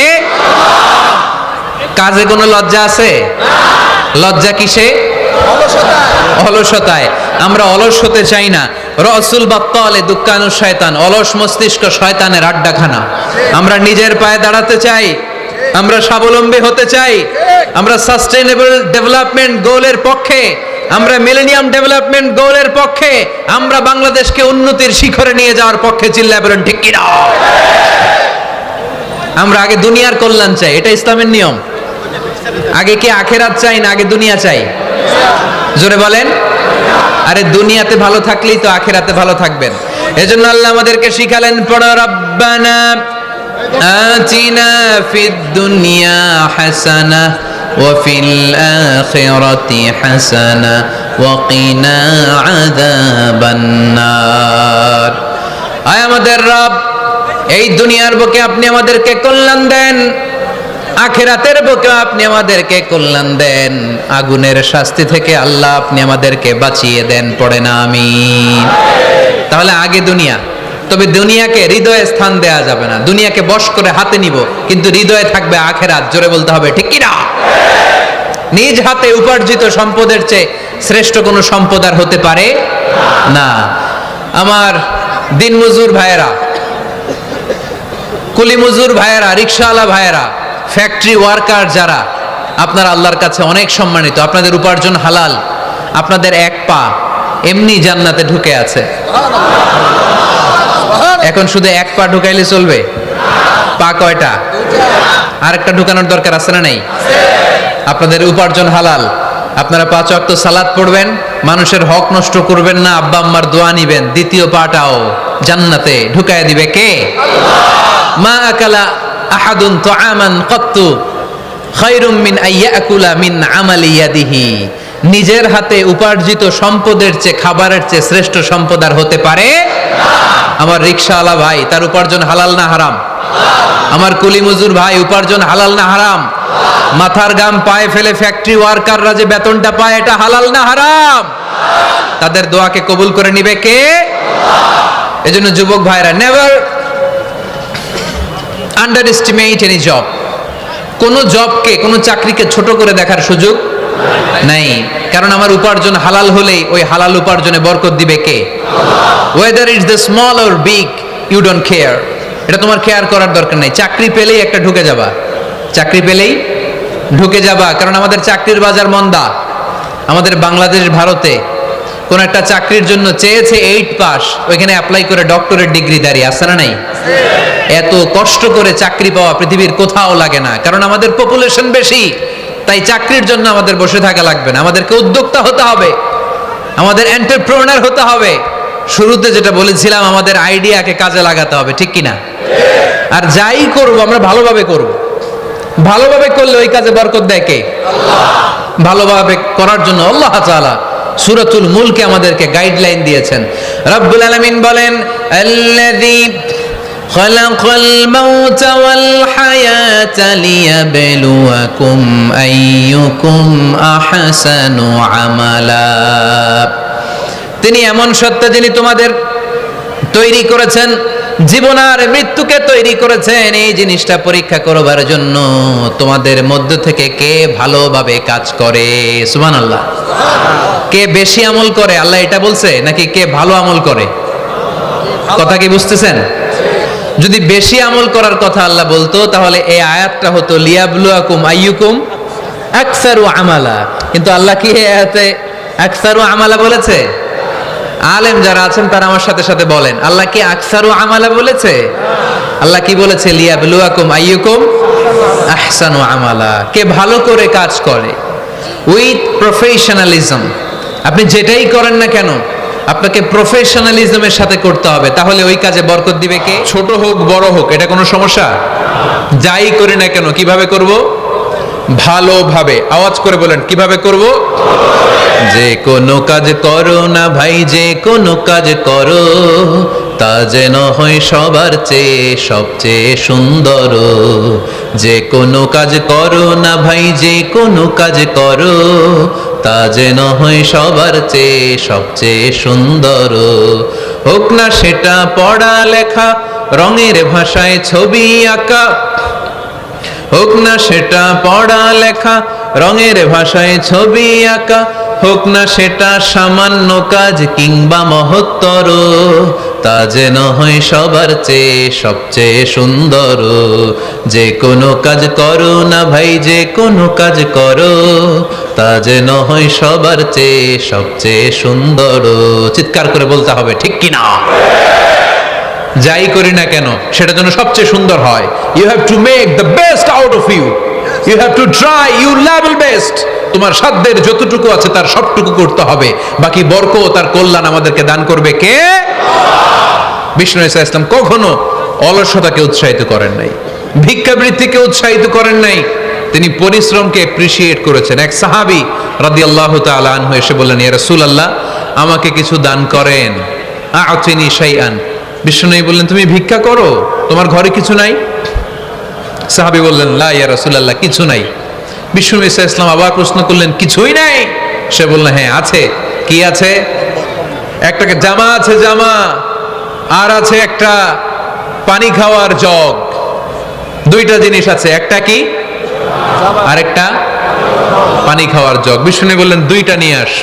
কাজে কোনো লজ্জা আছে? লজ্জা কিসে? অলসতায়। আমরা অলস হতে চাই না। রসুল বাত্তালে দুক্কানু শয়তান, অলস মস্তিষ্ক শয়তানের আড্ডাখানা। আমরা নিজের পায়ে দাঁড়াতে চাই, আমরা স্বাবলম্বী হতে চাই, আমরা সাস্টেইনেবল ডেভেলপমেন্ট গোলের পক্ষে, আমরা মিলেনিয়াম ডেভেলপমেন্ট গোলের পক্ষে, আমরা বাংলাদেশকে উন্নতির শিখরে নিয়ে যাওয়ার পক্ষে। চিল্লায় বলেন ঠিক কিনা? আমরা আগে দুনিয়ার কল্যাণ চাই, এটা ইসলামের নিয়ম। আগে কি আখেরাত চাই না আগে দুনিয়া চাই? জোরে বলেন। আরে দুনিয়াতে ভালো থাকলেই তো আখেরাতে ভালো থাকবেন। এজন্য আল্লাহ আমাদেরকে শিখালেন, পড়ো রব্বানা আতিনা ফিদ দুনিয়া হাসানাহ ওয়া ফিল আখিরাতি হাসানাহ ওয়া কিনা আযাবান নার। আয় আমাদের রব, এই দুনিয়ার বুকে আপনি আমাদেরকে কল্যাণ দেন, আখিরাতের বুকে আপনি আমাদেরকে কল্যাণ দেন, আগুনের শাস্তি থেকে আল্লাহ আপনি আমাদেরকে বাঁচিয়ে দেন। পড়ে না আমিন। তাহলে আগে দুনিয়া, তবে দুনিয়াকে হৃদয়ে স্থান দেয়া যাবে না। দুনিয়াকে বশ করে হাতে নিব, কিন্তু হৃদয়ে থাকবে আখিরাত। জোরে বলতে হবে ঠিক কি না? নিজ হাতে উপার্জিত সম্পদের চেয়ে শ্রেষ্ঠ কোনো সম্পদ আর হতে পারে না। আমার দিনমজুর ভাইয়েরা, কুলি মজুর ভাইয়েরা, রিকশাওয়ালা ভাইয়েরা, ফ্যাক্টরি ওয়ার্কার যারা, আপনারা আল্লাহর কাছে অনেক সম্মানিত। আপনাদের উপার্জন হালাল, আপনাদের এক পা এমনি জান্নাতে ঢুকে আছে। এখন শুধু এক পা ঢুকাইলে চলবে? পা কয়টা? আরেকটা ঢুকানোর দরকার আছে না নাই? আপনাদের উপার্জন হালাল, আপনারা 5 ওয়াক্ত সালাত পড়বেন, মানুষের হক নষ্ট করবেন না, আব্বা আম্মার দোয়া নিবেন, দ্বিতীয় পাটাও জান্নাতে ঢুকায় দিবে কে? মা আকালা আহাদুন তুআমান ক্বাত্তু খায়রুম মিন আইয়াকুলা মিন আমালি ইয়াদিহি। নিজের হাতে উপার্জিত সম্পদের চেয়ে, খাবারের চেয়ে শ্রেষ্ঠ সম্পদ আর হতে পারে না। আমার রিকশাওয়ালা ভাই, তার উপার্জন হালাল না হারাম? আমার কুলি মজুর ভাই, উপার্জন হালাল না হারাম? মাথার গাম পায়ে ফেলে ফ্যাক্টরি ওয়ার্কাররা যে বেতনটা পায়, এটা হালাল না হারাম? তাদের দোয়াকে কবুল করে নিবে কে? এজন্য যুবক ভাইরা, never under estimate any job. কোন জবকে, কোন চাকরিকে ছোট করে দেখার সুযোগ নাই, কারণ আমার উপার্জন হালাল হলেই ওই হালাল উপার্জনে বরকত দিবে কে? Whether it's the small or big, you don't care. এটা তোমার কেয়ার করার দরকার নাই। চাকরি পেলেই একটা ঢুকে যাবা, চাকরি পেলেই ঢুকে যাবা, কারণ আমাদের চাকরির বাজার মন্দা। আমাদের বাংলাদেশ, ভারতে কোন একটা চাকরির জন্য চেয়েছে 8 পাস, ওইখানে অ্যাপ্লাই করে ডক্টরেট ডিগ্রি দাঁড়িয়ে আছে না নাই? এত কষ্ট করে চাকরি পাওয়া পৃথিবীর কোথাও লাগে না, কারণ আমাদের পপুলেশন বেশি। তাই চাকরির জন্য আমাদের বসে থাকা লাগবে না, আমাদেরকে উদ্যোক্তা হতে হবে, আমাদের এন্টারপ্রেনার হতে হবে। শুরুতে যেটা বলেছিলাম, আমাদের আইডিয়াকে কাজে লাগাতে হবে, ঠিক কিনা? আর যাই করব আমরা ভালোভাবে করব। ভালোভাবে করলে ওই কাজে বরকত দেয় কে? আল্লাহ। ভালোভাবে করার জন্য আল্লাহ তাআলা সূরাতুল মুলকে আমাদেরকে গাইডলাইন দিয়েছেন। রব্বুল আলামিন বলেন, আল্লাযী খালাকাল মাউতা ওয়াল হায়াতা লিয়াবলুয়াকুম আইয়ুকুম আহসানু আমালা। তিনি এমন সত্তা যিনি তোমাদের তৈরি করেছেন, জীবন আর মৃত্যুকে তৈরি করেছেন এই জিনিসটা পরীক্ষা করবার জন্য, তোমাদের মধ্য থেকে কে ভালোভাবে কাজ করে। সুবহানাল্লাহ। কে বেশি আমল করে, আল্লাহ এটা বলছে, নাকি কে ভালো আমল করে? কথা কি বুঝতেছেন? যদি বেশি আমল করার কথা আল্লাহ বলতো, তাহলে এই আয়াতটা হতো লিয়াবলুয়াকুম আইয়ুকুম আকসারু আমালা। কিন্তু আল্লাহ কি এই আয়াতে আকসারু আমালা বলেছে? আলেম যারা আছেন তারা আমার সাথে সাথে বলেন, আল্লাহ কি আকসারু আমালা বলেছে? আল্লাহ কি বলেছে? লিয়াবলুয়াকুম আইয়ুকুম আহসানু আমালা, কে ভালো করে কাজ করে। With professionalism. আপনি যেটাই করেন না কেন আপনাকে প্রফেশনালিজমের সাথে করতে হবে, তাহলে ওই কাজে বরকত দিবে কে?
ছোট হোক বড় হোক এটা কোনো সমস্যা? যাই করি না কেন কিভাবে করব? ভালোভাবে। আওয়াজ করে বলেন কিভাবে করব?
যে কোনো কাজ করো না ভাই, যে কোনো কাজ করো, তা যেন হয় সবার চেয়ে সবচেয়ে সুন্দর। যে কোনো কাজ করো না ভাই, যে কোনো কাজ করো, তা যেন হয় সবার চেয়ে সবচেয়ে সুন্দর। হোক না সেটা পড়া লেখা, রঙের ভাষায় ছবি আঁকা, হোক না সেটা পড়া লেখা, রঙের ভাষায় ছবি আঁকা, হোক না সেটা সামান্য কাজ কিংবা মহত্তর, তা যেন হয় সবার চেয়ে সবচেয়ে সুন্দর। যে কোনো কাজ করো না ভাই, যে কোনো কাজ করো, তা যেন হয় সবার চেয়ে সবচেয়ে সুন্দর। চিৎকার করে বলতে হবে, ঠিক কিনা?
যাই করি না কেন সেটা যেন সবচেয়ে সুন্দর হয়। You have to make the best out of you, you have to try you level best. তোমার সাধ্যের যতটুকু আছে তার সবটুকু করতে হবে, বাকি বরকত তার কল্যাণ আমাদেরকে দান করবে কে? বিষ্ণু ইসা ইসলাম কখনো অলসতাকে উৎসাহিত করেন নাই, ভিক্ষাবৃত্তিকে উৎসাহিত করেন নাই, তিনি পরিশ্রমকে অ্যাপ্রিসিয়েট করেছেন। এক সাহাবী রাদিয়াল্লাহু তাআলা আনহু এসে বললেন, ইয়া রাসূলুল্লাহ আমাকে কিছু দান করেন, আ'তিনি শাইআন। বিষ্ণু বললেন, তুমি ভিক্ষা করো, তোমার ঘরে কিছু নাই? সাহাবী বললেন, লা ইয়া রাসূলুল্লাহ কিছু নাই। বিষ্ণু ইসা ইসলাম আবার প্রশ্ন করলেন, কিছুই নাই? সে বললেন, হ্যাঁ আছে। কি আছে? একটা জামা আছে, জামা, আর আছে একটা পানি খাওয়ার জগ। দুইটা জিনিস আছে, একটা কি আর একটা পানি খাওয়ার জগ। বিষ্ণু বললেন, দুইটা নিয়ে আস।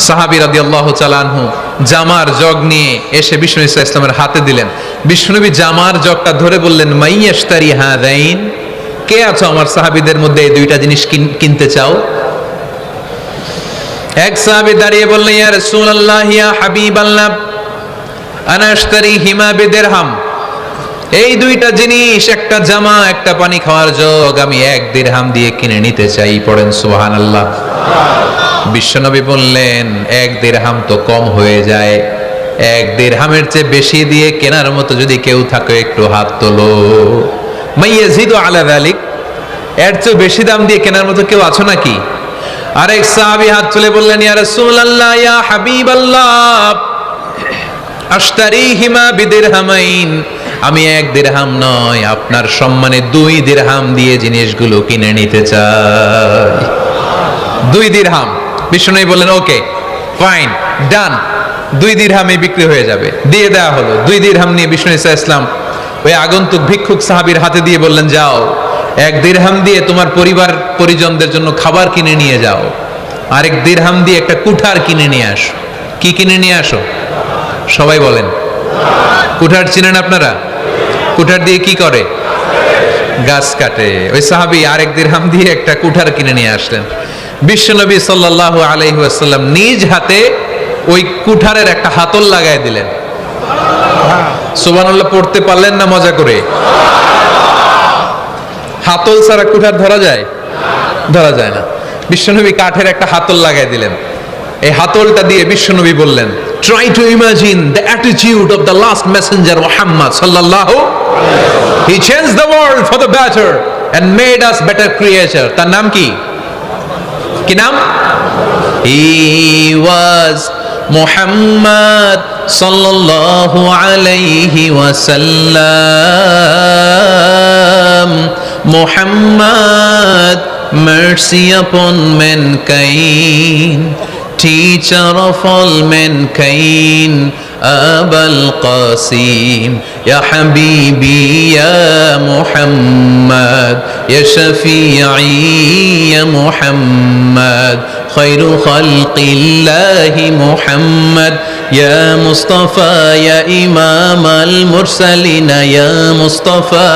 সাহাবী রাদিয়াল্লাহু তাআলা আনহু জামার জগ নিয়ে এসে বিষ্ণু ইসলামের হাতে দিলেন। বিষ্ণুনবী জামার জগটা ধরে বললেন, মাইয়াশতারি হাদাইন, কে আছো আমার সাহাবীদের মধ্যে এই দুইটা জিনিস কিনতে চাও? এক সাহাবী দাঁড়িয়ে বললেন, ইয়া রাসূলুল্লাহ ইয়া হাবিবাল্লাহ আনা আশতারি হিমা বিদিরহাম। এই দুইটা জিনিস, একটা জামা একটা পানি খাওয়ার জগ, আমি 1 দিরহাম দিয়ে কিনে নিতে চাই। পড়েন সুবহানাল্লাহ। বিশ্বনবী বললেন, 1 দিরহাম তো কম হয়ে যায়, 1 দিরহামের চেয়ে বেশি দিয়ে কেনার মতো যদি কেউ থাকে একটু হাত তোলো। মাইয়াজিদু আলা যালিক, এর চেয়ে বেশি দাম দিয়ে কেনার মতো কেউ আছো নাকি? আরেক সাহাবী হাত তুলে বললেন, ইয়া রাসূলুল্লাহ ইয়া হাবিবাল্লাহ আশতারিহিমা বিদিরহামাইন, আমি 1 দিরহাম নয় আপনার সম্মানে 2 দিরহাম দিয়ে জিনিসগুলো কিনে নিতে চাই। 2 দিরহাম। বিষ্ণু বললেন, ওকে ফাইন ডান, 2 দিরহামে বিক্রি হয়ে যাবে। দিয়ে দেওয়া হলো। 2 দিরহাম নিয়ে বিষ্ণু ইসলাম ওই আগন্তুক ভিক্ষুক সাহাবীর হাতে দিয়ে বললেন, যাও 1 দিরহাম দিয়ে তোমার পরিবার পরিজনদের জন্য খাবার কিনে নিয়ে যাও, আরেক দিরহাম দিয়ে একটা কুঠার কিনে নিয়ে আসো। কি কিনে নিয়ে আসো? সবাই বলেন। কুঠার চিনেন আপনারা? কুঠার দিয়ে কি করে? গাছ কাটে। ওই সাহাবী আরেক দিরহাম দিয়ে একটা কুঠার কিনে নিয়ে আসলেন। বিশ্বনবী সাল্লাল্লাহু আলাইহি ওয়াসাল্লাম নিজ হাতে ওই কুঠারের একটা হাতল লাগায় দিলেন। সুবহানাল্লাহ পড়তে পারলেন না মজা করে? হাতল ছাড়া কুঠার ধরা যায়? ধরা যায় না। বিশ্বনবী কাঠের একটা হাতল লাগায় দিলেন। এই হাতলটা দিয়ে বিশ্বনবী বললেন, try to imagine the attitude of the last messenger Muhammad sallallahu, he changed the world for the better and made us better creature. তার নাম কি? কি নাম? He was Muhammad sallallahu alayhi wa sallam. Muhammad, mercy upon mankind, teacher of all mankind, Abul Qasim, Ya Habibi, Ya Muhammad, Ya Shafi'i, Ya Muhammad, Khairu Khalqillahi Muhammad, Ya Mustafa, Ya Imam al-Mursalin, Ya Mustafa,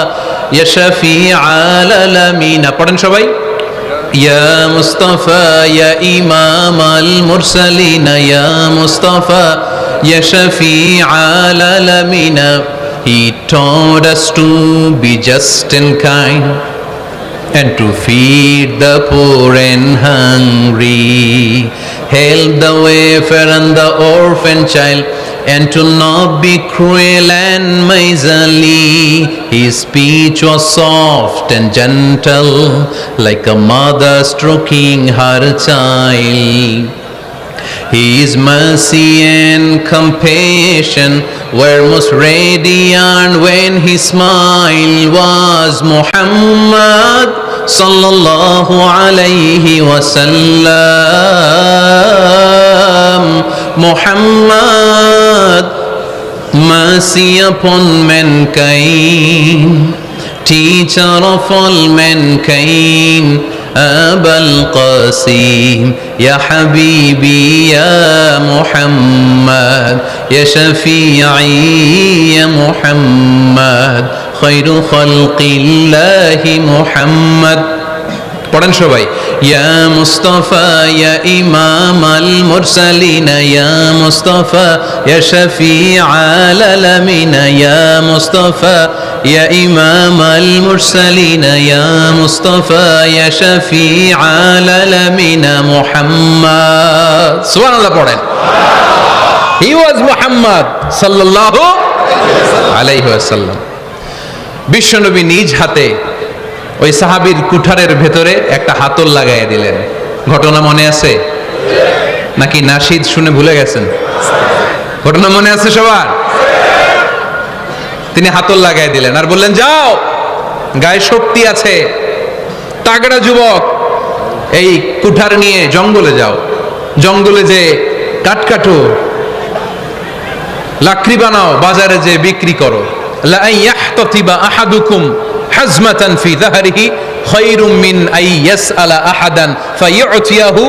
Ya Shafi'i al-Alamin. পড়েন সবাই। Ya Mustafa, Ya Imam al-Mursalin, Ya Mustafa, Ya Shafi'i al-Alamin. He taught us to be just and kind. and to feed the poor and hungry, help the wafer and the orphan child, and to not be cruel and miserly. His speech was soft and gentle, like a mother stroking her child. His mercy and compassion were most radiant when his smile was Muhammad sallallahu alayhi wasallam. Muhammad, mercy upon mankind, teacher of all mankind. أبا القاسم يا حبيبي يا محمد يا شفيعي يا محمد خير خلق الله محمد পড়েন সবাই ইয়া মুস্তাফা ইয়া ইমাম আল মুরসালিন ইয়া মুস্তাফা ইয়া শফিআল আলামিন ইয়া মুস্তাফা ইয়া ইমাম আল মুরসালিন ইয়া মুস্তাফা ইয়া শফিআল আলামিন মুহাম্মদ সুবহানাল্লাহ পড়েন হি ওয়াজ মুহাম্মদ সাল্লাল্লাহু আলাইহি ওয়াসাল্লাম বিশ্বনবী নিজ হাতে ওই সাহাবীর কুঠারের ভেতরে একটা হাতল লাগাইয়া দিলেন। ঘটনা মনে আছে নাকি নাশিদ শুনে ভুলে গেছেন? ঘটনা মনে আছে সবার? তিনি হাতল লাগাই দিলেন আর বললেন, যাও, গায়ে শক্তি আছে, তাগড়া যুবক, এই কুঠার নিয়ে জঙ্গলে যাও, জঙ্গলে যে কাঠ কাটো, লাকড়ি বানাও, বাজারে যে বিক্রি করো। লা ইয়াহতাতিবা আহাদুকুম হাজমাতান ফি যাহরিহি খায়রুম মিন আই ইয়াসআলা আহাদান ফায়ু'তিয়াহু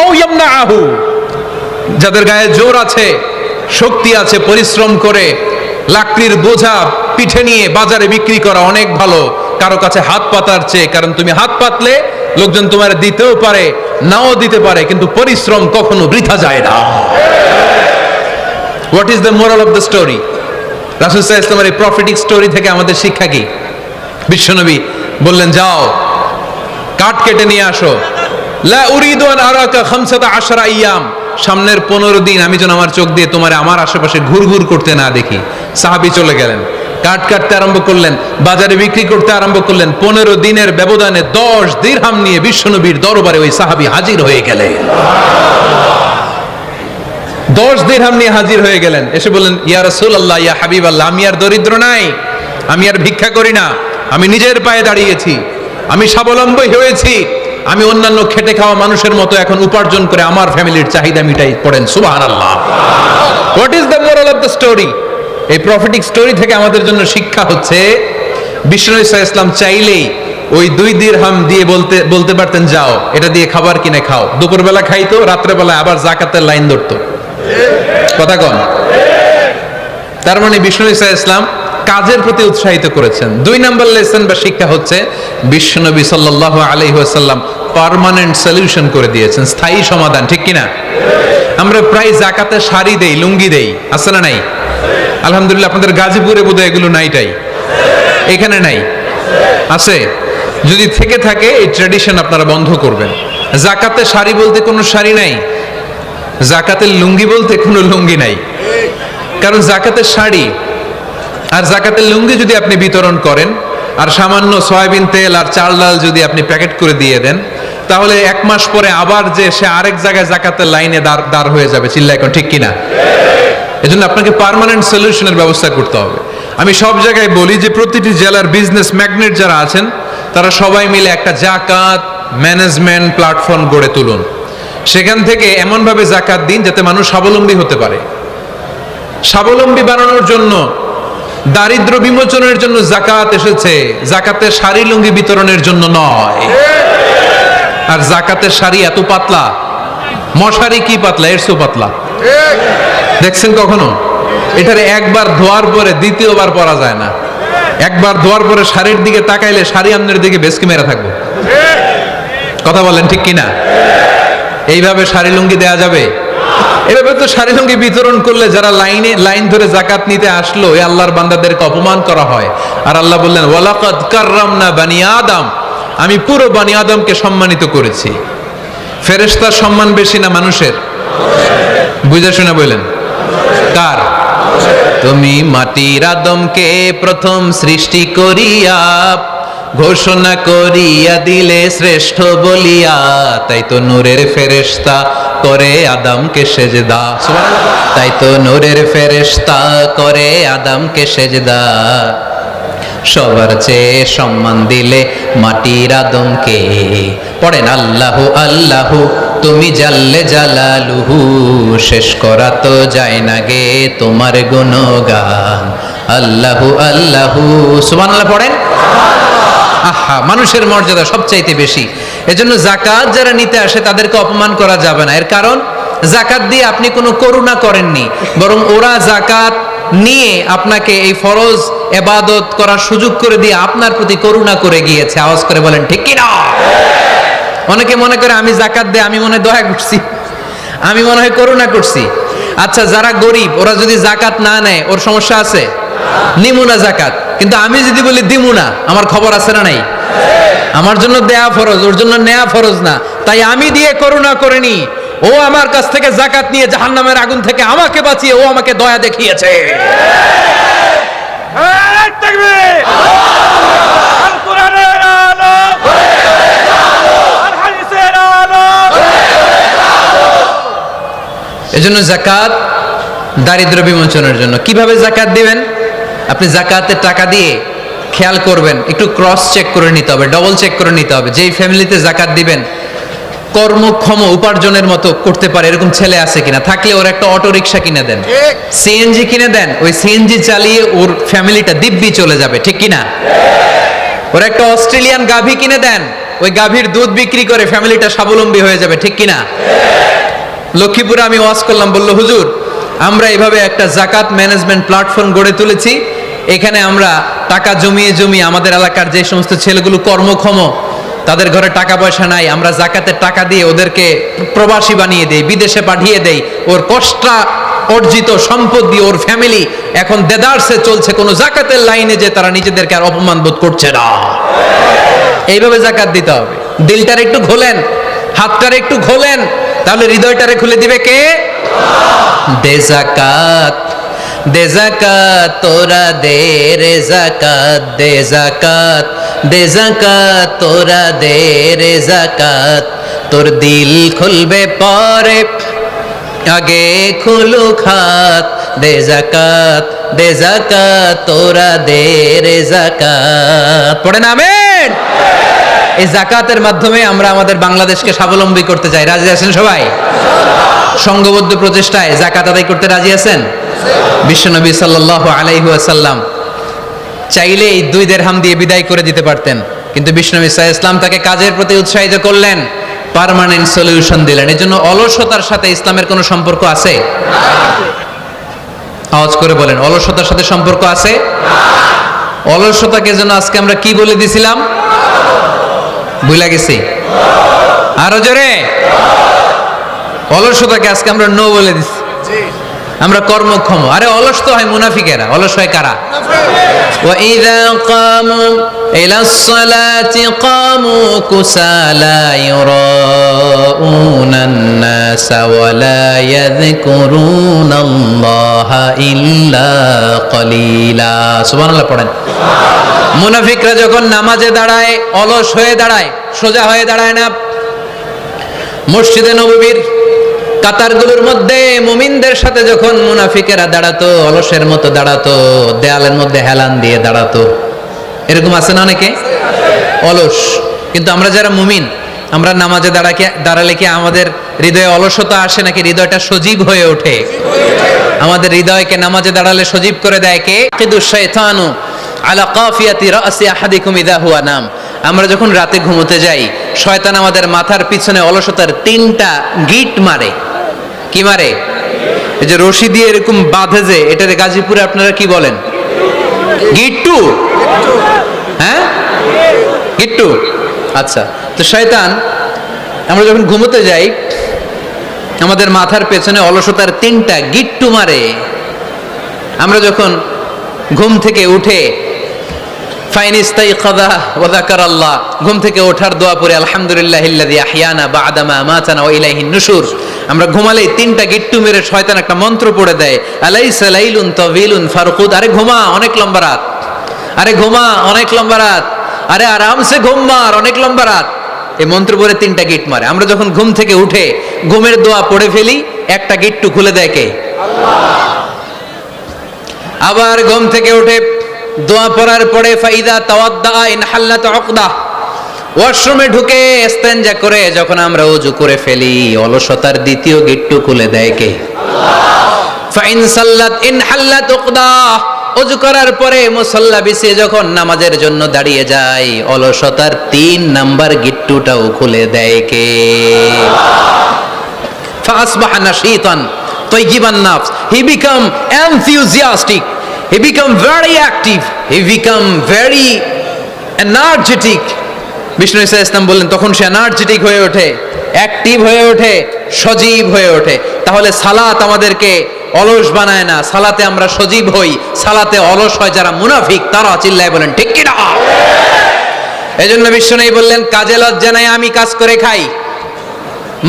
আও ইয়ামনাহু। যাদের গায়ে জোর আছে, শক্তি আছে, পরিশ্রম করে লাকড়ির বোঝা পিঠে নিয়ে বাজারে বিক্রি করা অনেক ভালো কারো কাছে হাত পাতার চেয়ে। কারণ তুমি হাত পাতলে লোকজন তোমার দিতেও পারে, নাও দিতে পারে, কিন্তু পরিশ্রম কখনো বৃথা যায় না। What is the moral of the story? রাসূল সাল্লাল্লাহু আলাইহি ওয়াসাল্লামের এই প্রফেটিক স্টোরি থেকে আমাদের শিক্ষা কি? বিশ্বনবী বললেন, যাও, কাঠ কেটে নিয়ে আসো। লা উরিদু আন আরাকা 15 আইয়াম, সামনের 15 দিন আমি যেন আমার চোখ দিয়ে তোমার আমার আশেপাশে ঘুরঘুর করতে না দেখি। সাহাবী চলে গেলেন, কাঠ কাটতে আরম্ভ করলেন, বাজারে বিক্রি করতে আরম্ভ করলেন। 15 দিনের ব্যবধানে 10 দিরহাম নিয়ে বিশ্বনবীর দরবারে ওই সাহাবী হাজির হয়ে গেলেন। 10 দিরহাম নিয়ে হাজির হয়ে গেলেন। এসে বললেন, ইয়া রাসূলুল্লাহ, ইয়া হাবিবাল্লাহ, আমি আর দরিদ্র নাই, আমি আর ভিক্ষা করি না, আমি নিজের পায়ে দাঁড়িয়েছি, আমি স্বাবলম্বী হয়েছি, আমি অন্যান্য খেটে খাওয়া মানুষের মতো এখন উপার্জন করে আমার ফ্যামিলির চাহিদা মিটাই। পড়েন সুবহানাল্লাহ। What is the moral of the story? এই প্রফেটিক স্টোরি থেকে আমাদের জন্য শিক্ষা হচ্ছে, বিশ্বনবী সাল্লাল্লাহু আলাইহি ওয়াসাল্লাম চাইলেই ওই 2 দিরহাম দিয়ে বলতে পারতেন, যাও, এটা দিয়ে খাবার কিনে খাও। দুপুরবেলা খাইতো, রাত্রেবেলায় আবার যাকাতের লাইন ধরতো। কথা কন? তার মানে বিশ্বনবী সাল্লাল্লাহু আলাইহি ওয়াসাল্লাম কাজের প্রতি উৎসাহিত করেছেন। 2 নম্বর লেসন বা শিক্ষা হচ্ছে, বিশ্বনবী সাল্লাল্লাহু আলাইহি ওয়াসাল্লাম পার্মানেন্ট সলিউশন করে দিয়েছেন, স্থায়ী সমাধান। ঠিক কিনা? আমরা প্রায় যাকাতে শাড়ি দেই, লুঙ্গি দেই, আছে না নাই? আলহামদুলিল্লাহ, আপনাদের গাজীপুরে বোধহয় এগুলো নাইটাই, এখানে নাই, আছে? যদি থেকে থাকে এই ট্র্যাডিশন আপনারা বন্ধ করবেন। যাকাতে শাড়ি বলতে কোনো শাড়ি নাই, যাকাতের লুঙ্গি বলতে কোনো লুঙ্গি নাই। কারণ যাকাতের শাড়ি আর যাকাতের লুঙ্গি যদি আপনি বিতরণ করেন আর সামান্য সয়াবিন তেল আর চাল ডাল যদি আপনি প্যাকেট করে দিয়ে দেন, তাহলে 1 মাস পরে আবার যে সে আরেক জায়গায় যাকাতের লাইনে দাঁড় হয়ে যাবে। চিল্লা এখন, ঠিক কিনা? এজন্য আপনাকে পার্মানেন্ট সলিউশনের ব্যবস্থা করতে হবে। আমি সব জায়গায় বলি যে প্রতিটি জেলার বিজনেস ম্যাগনেট যারা আছেন তারা সবাই মিলে একটা যাকাত ম্যানেজমেন্ট প্ল্যাটফর্ম গড়ে তুলুন। সেখান থেকে এমনভাবে যাকাত দিন যাতে মানুষ স্বাবলম্বী হতে পারে। স্বাবলম্বী বানানোর জন্য, দারিদ্র বিমোচনের জন্য যাকাত এসেছে, যাকাতের শাড়ি লুঙ্গি বিতরণের জন্য নয়। আর যাকাতের শাড়ি এত পাতলা, মশারি কি পাতলা, এর চেয়েও পাতলা। দেখছেন কখনো? এটারে একবার ধোয়ার পরে দ্বিতীয়বার পরা যায় না। একবার ধোয়ার পরে শাড়ির দিকে তাকাইলে শাড়ি আমনের দিকে বেশকি মেরা থাকবো। কথা বলেন, ঠিক কিনা? এইভাবে শাড়ি লুঙ্গি দেয়া যাবে? এভাবে তো শাড়ি লুঙ্গি বিতরণ করলে যারা লাইন ধরে যাকাত নিতে আসলো, এই আল্লাহর বান্দাদেরকে অপমান করা হয়। আর আল্লাহ বললেন, ওয়ালাকাদ কাররামনা বানি আদম আমি পুরো বনি আদমকে সম্মানিত করেছি। ফেরেশতার সম্মান বেশি না মানুষের? বুঝে শুনে বললেন কার? তুমি মাটির আদমকে প্রথম সৃষ্টি করিয়া ঘোষণা করিয়া দিলে শ্রেষ্ঠ বলিয়া, তাই তো নূরের ফেরেশতা করে আদমকে সেজদা। তাই তো নূরের ফেরেশতা করে আদমকে সেজদা। সবার চেয়ে সম্মান দিলে মাটির আদমকে। পড়েন আল্লাহু আল্লাহু তুমি জাল্লে জালালুহু, শেষ করা তো যায় না গে তোমার গুণগান। আল্লাহু আল্লাহু সুবহানাল্লাহ পড়েন। আহা, মানুষের মর্যাদা সবচাইতে বেশি। এজন্য যাকাত যারা নিতে আসে তাদেরকে অপমান করা যাবে না। এর কারণ যাকাত দিয়ে আপনি কোনো করুণা করেননি, বরং ওরা যাকাত নিয়ে আপনাকে এই ফরজ ইবাদত করার সুযোগ করে দিয়ে আপনার প্রতি করুণা করে গিয়েছে। আওয়াজ করে বলেন ঠিক কি না? অনেকে মনে করে আমি যাকাত দিয়ে আমি মনে দয়া করছি, আমি মনে হয় করুণা করছি। আচ্ছা, যারা গরিব ওরা যদি যাকাত না নেয় ওর সমস্যা আছে? নিমুনা যাকাত। কিন্তু আমি যদি বলি দিমুনা, আমার খবর আছে না নাই? আমার জন্য দেয়া ফরজ, ওর জন্য নেয়া ফরজ না। তাই আমি দিয়ে করুণা করিনি, ও আমার কাছ থেকে যাকাত নিয়ে জাহান্নামের আগুন থেকে আমাকে বাঁচিয়ে ও আমাকে দয়া দেখিয়েছে।
তাকবীর! আল কোরআনের আলো, আল হাদিসের আলো।
এজন্য যাকাত দারিদ্র বিমোচনের জন্য। কিভাবে যাকাত দিবেন? আপনি যাকাতের টাকা দিয়ে খেয়াল করবেন, একটু ক্রস চেক করে নিতে হবে, ডবল চেক করে নিতে হবে। যেই ফ্যামিলিতে যাকাত দিবেন কর্মক্ষম উপার্জনের মতো করতে পারে এরকম ছেলে আছে কিনা, থাকলে ওর একটা অটো রিক্সা কিনে দেন, সিএনজি কিনে দেন। ওই সিএনজি চালিয়ে ওর ফ্যামিলিটা দিব্যি চলে যাবে, ঠিক কিনা? ওর একটা অস্ট্রেলিয়ান গাভী কিনে দেন, ওই গাভীর দুধ বিক্রি করে ফ্যামিলিটা স্বাবলম্বী হয়ে যাবে, ঠিক কিনা? লক্ষ্মীপুরে আমি ওয়াজ করলাম, বলল হুজুর আমরা এভাবে একটা যাকাত ম্যানেজমেন্ট প্ল্যাটফর্ম গড়ে তুলেছি। এখানে আমরা টাকা জমিয়ে জমিয়ে আমাদের এলাকার যে সমস্ত ছেলেগুলো কর্মক্ষম, তাদের ঘরে টাকা পয়সা নাই, আমরা যাকাতের টাকা দিয়ে ওদেরকে প্রবাসী বানিয়ে দেই, বিদেশে পাঠিয়ে দেই। ওর কষ্ট অর্জিত সম্পদ দিয়ে ওর ফ্যামিলি এখন দেদারসে চলছে, কোনো যাকাতের লাইনে যে তারা নিজেদেরকে আর অপমান বোধ করছে না। এইভাবে যাকাত দিতে হবে। দিলটার একটু খোলেন, হাতটার একটু খোলেন, তাহলে হৃদয়টারে খুলে দিবে কে? দে যাকাত, দে যাকাত তোরা দে রে যাকাত, দে যাকাত, দে যাকাত তোরা দে রে যাকাত। তোর দিল খুলবে পরে, আগে খুলু খাত। দে যাকাত, দে যাকাত তোরা দে রে যাকাত। পড়েন আমিন। এই যাকাতের মাধ্যমে আমরা আমাদের বাংলাদেশকে স্বাবলম্বী করতে চাই। রাজি আছেন সবাই? সংঘবদ্ধ প্রচেষ্টায় যাকাত আদায় করতে রাজি আছেন? বিশ্বনবী সাল্লাল্লাহু আলাইহি ওয়াসাল্লাম চাইলে এই 2 দিরহাম দিয়ে বিদায় করে দিতে পারতেন, কিন্তু বিশ্বনবী সাল্লাল্লাহু আলাইহি ওয়াসাল্লাম তাকে কাজের প্রতি উৎসাহিত করলেন, পার্মানেন্ট সলিউশন দিলেন। এজন্য অলসতার সাথে ইসলামের কোনো সম্পর্ক আছে? আওয়াজ করে বলেন, অলসতার সাথে সম্পর্ক আছে? অলসতাকে যেন আজকে আমরা কি বলে দিছিলাম? ভুলে গেছি? আরো জোরে। অলসতাকে আজকে আমরা নো বলে দিছি। আমরা কর্মক্ষম। আরে অলস তো হয় মুনাফিকেরা, অলস হয় কারা? وَإِذَا قَامُوا إِلَى الصَّلَاةِ قَامُوا كُسَالَى يُرَاءُونَ النَّاسَ وَلَا يَذْكُرُونَ اللَّهَ إِلَّا قَلِيلًا। সুবহানাল্লাহ পড়েন। মুনাফিকরা যখন নামাজে দাঁড়ায় অলস হয়ে দাঁড়ায়, সোজা হয়ে দাঁড়ায় না। মসজিদে নববীর কাতারগুলোর মধ্যে মুমিনদের সাথে যখন মুনাফিকেরা দাঁড়াতো, অলসের মতো দাঁড়াতো, দেয়ালের মধ্যে হেলান দিয়ে দাঁড়াতো। এরকম আছে না অনেকে অলস? কিন্তু আমরা যারা মুমিন, আমরা নামাজে দাঁড়ালে কি আমাদের হৃদয়ে অলসতা আসে নাকি হৃদয়টা সজীব হয়ে ওঠে? আমাদের হৃদয়কে নামাজে দাঁড়ালে সজীব করে দেয় কে? কিদু শাইতানু আলা কাফিয়াতি রাসি আহাদিকুম ইযা হুয়া নাম। আমরা যখন রাতে ঘুমোতে যাই, শয়তান আমাদের মাথার পিছনে অলসতার 3টা গিট মারে। কি মারে? এই যে রশি দিয়ে এরকম বাঁধে, যে এটাতে গাজীপুরে আপনারা কি বলেন? গিট্টু। হ্যাঁ, গিট্টু। আচ্ছা, তো শয়তান আমরা যখন ঘুমোতে যাই আমাদের মাথার পেছনে অলসতার 3টা গিট্টু মারে। আমরা যখন ঘুম থেকে উঠে ফাইন ইস্তাইকাযা ওয়া যাকারাল্লাহ, ঘুম থেকে ওঠার দোয়া পড়ে আলহামদুলিল্লাহিল্লাযী আহইয়ানা বা'দা মা আমাতানা ওয়া ইলাইহিন নুশুর। আমরা ঘুমালেই তিনটা গিট্টু মেরে শয়তান একটা মন্ত্র পড়ে দেয়, আলাইসা লাইলুন তাওয়িলুন ফারকুদ, আরে ঘুমা অনেক লম্বা রাত, আরে ঘুমা অনেক লম্বা রাত, আরে আরামসে ঘুম মার অনেক লম্বা রাত। এই মন্ত্র পড়ে তিনটা গিট মারে। আমরা যখন ঘুম থেকে উঠে ঘুমের দোয়া পড়ে ফেলি, একটা গিট্টু খুলে দেয় কে? আবার ঘুম থেকে উঠে দোয়া পড়ার পরে ফাইদা তাওয়াদ্দা ইনহাল্লাত উকদা, ওয়াশরুমে ঢুকে ইস্তেনজা করে যখন আমরা ওযু করে ফেলি, অলসতার দ্বিতীয় গিট্টু খুলে দেয় কে? ফাইন সাল্লাত ইনহাল্লাত উকদা, ওযু করার পরে মুসাল্লা বিছিয়ে যখন নামাজের জন্য দাঁড়িয়ে যায়, অলসতার 3 নাম্বার গিট্টুটাও খুলে দেয় কে? ফাসবাহা নাশীতান তাইয়িবান নাফস, he become enthusiastic, he become very active, he become very energetic। বিষ্ণু ঈসা ইসলাম বললেন তখন সে এনার্জেটিক হয়ে ওঠে, অ্যাক্টিভ হয়ে ওঠে, সজীব হয়ে ওঠে। তাহলে সালাত আমাদেরকে অলস বানায় না, সালাতে আমরা সজীব হই। সালাতে অলস হয় যারা মুনাফিক, তারা চিল্লায় বলেন ঠিক কি না? এজন্য বিষ্ণু বললেন কাজে লজ্জা নাই, আমি কাজ করে খাই।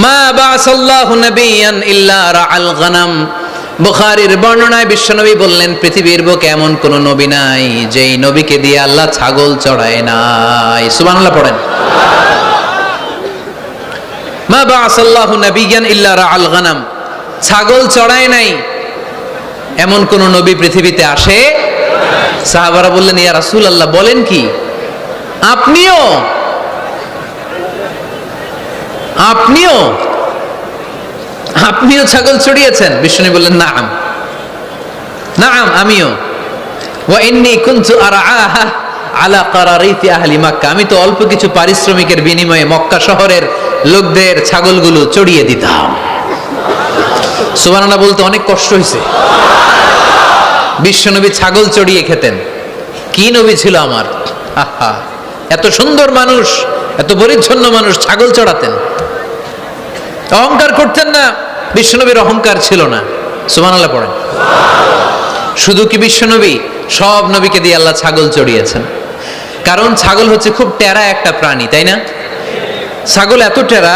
মা বাসাল্লাহু নাবিয়ান ইল্লা রাআল গনাম, বুখারীর বর্ণনায় বিশ্বনবী বললেন পৃথিবীর বুকে এমন কোন নবী নাই যেই নবীকে দিয়ে আল্লাহ ছাগল চড়ায় নাই। সুবহানাল্লাহ পড়েন। মা বাসাল্লাহু নাবিয়ান ইল্লা রাআল গনাম, ছাগল চড়ায় নাই এমন কোন নবী পৃথিবীতে আসে? সাহাবারা বললেন ইয়া রাসূলুল্লাহ বলেন কি, আপনিও আপনিও আপনিও ছাগল চড়িয়েছেন? বিষ্ণু বললেন নাআম, নাআম আমিও। ওয়া ইন্নী কুনতু আরআহা আলা কারারিতি আহলি মক্কা, আমি তো অল্প কিছু পারিশ্রমিকের বিনিময়ে মক্কা শহরের লোকদের ছাগলগুলো চড়িয়ে দিতাম। সুবহানাল্লাহ বলতে অনেক কষ্ট হয়েছে। বিশ্বনবী ছাগল চড়িয়ে খেতেন। কি নবী ছিল আমার! আহা, এত সুন্দর মানুষ, এত পরিচ্ছন্ন মানুষ, ছাগল চড়াতেন। অহংকার করতেন না, বিশ্বনবীর অহংকার ছিল না। সুবহানাল্লাহ পড়েন। শুধু কি বিশ্বনবী, সব নবীকে দিয়ে আল্লাহ ছাগল চড়িয়েছেন। কারণ ছাগল হচ্ছে খুব টেরা একটা প্রাণী, তাই না? ছাগল এত টেরা,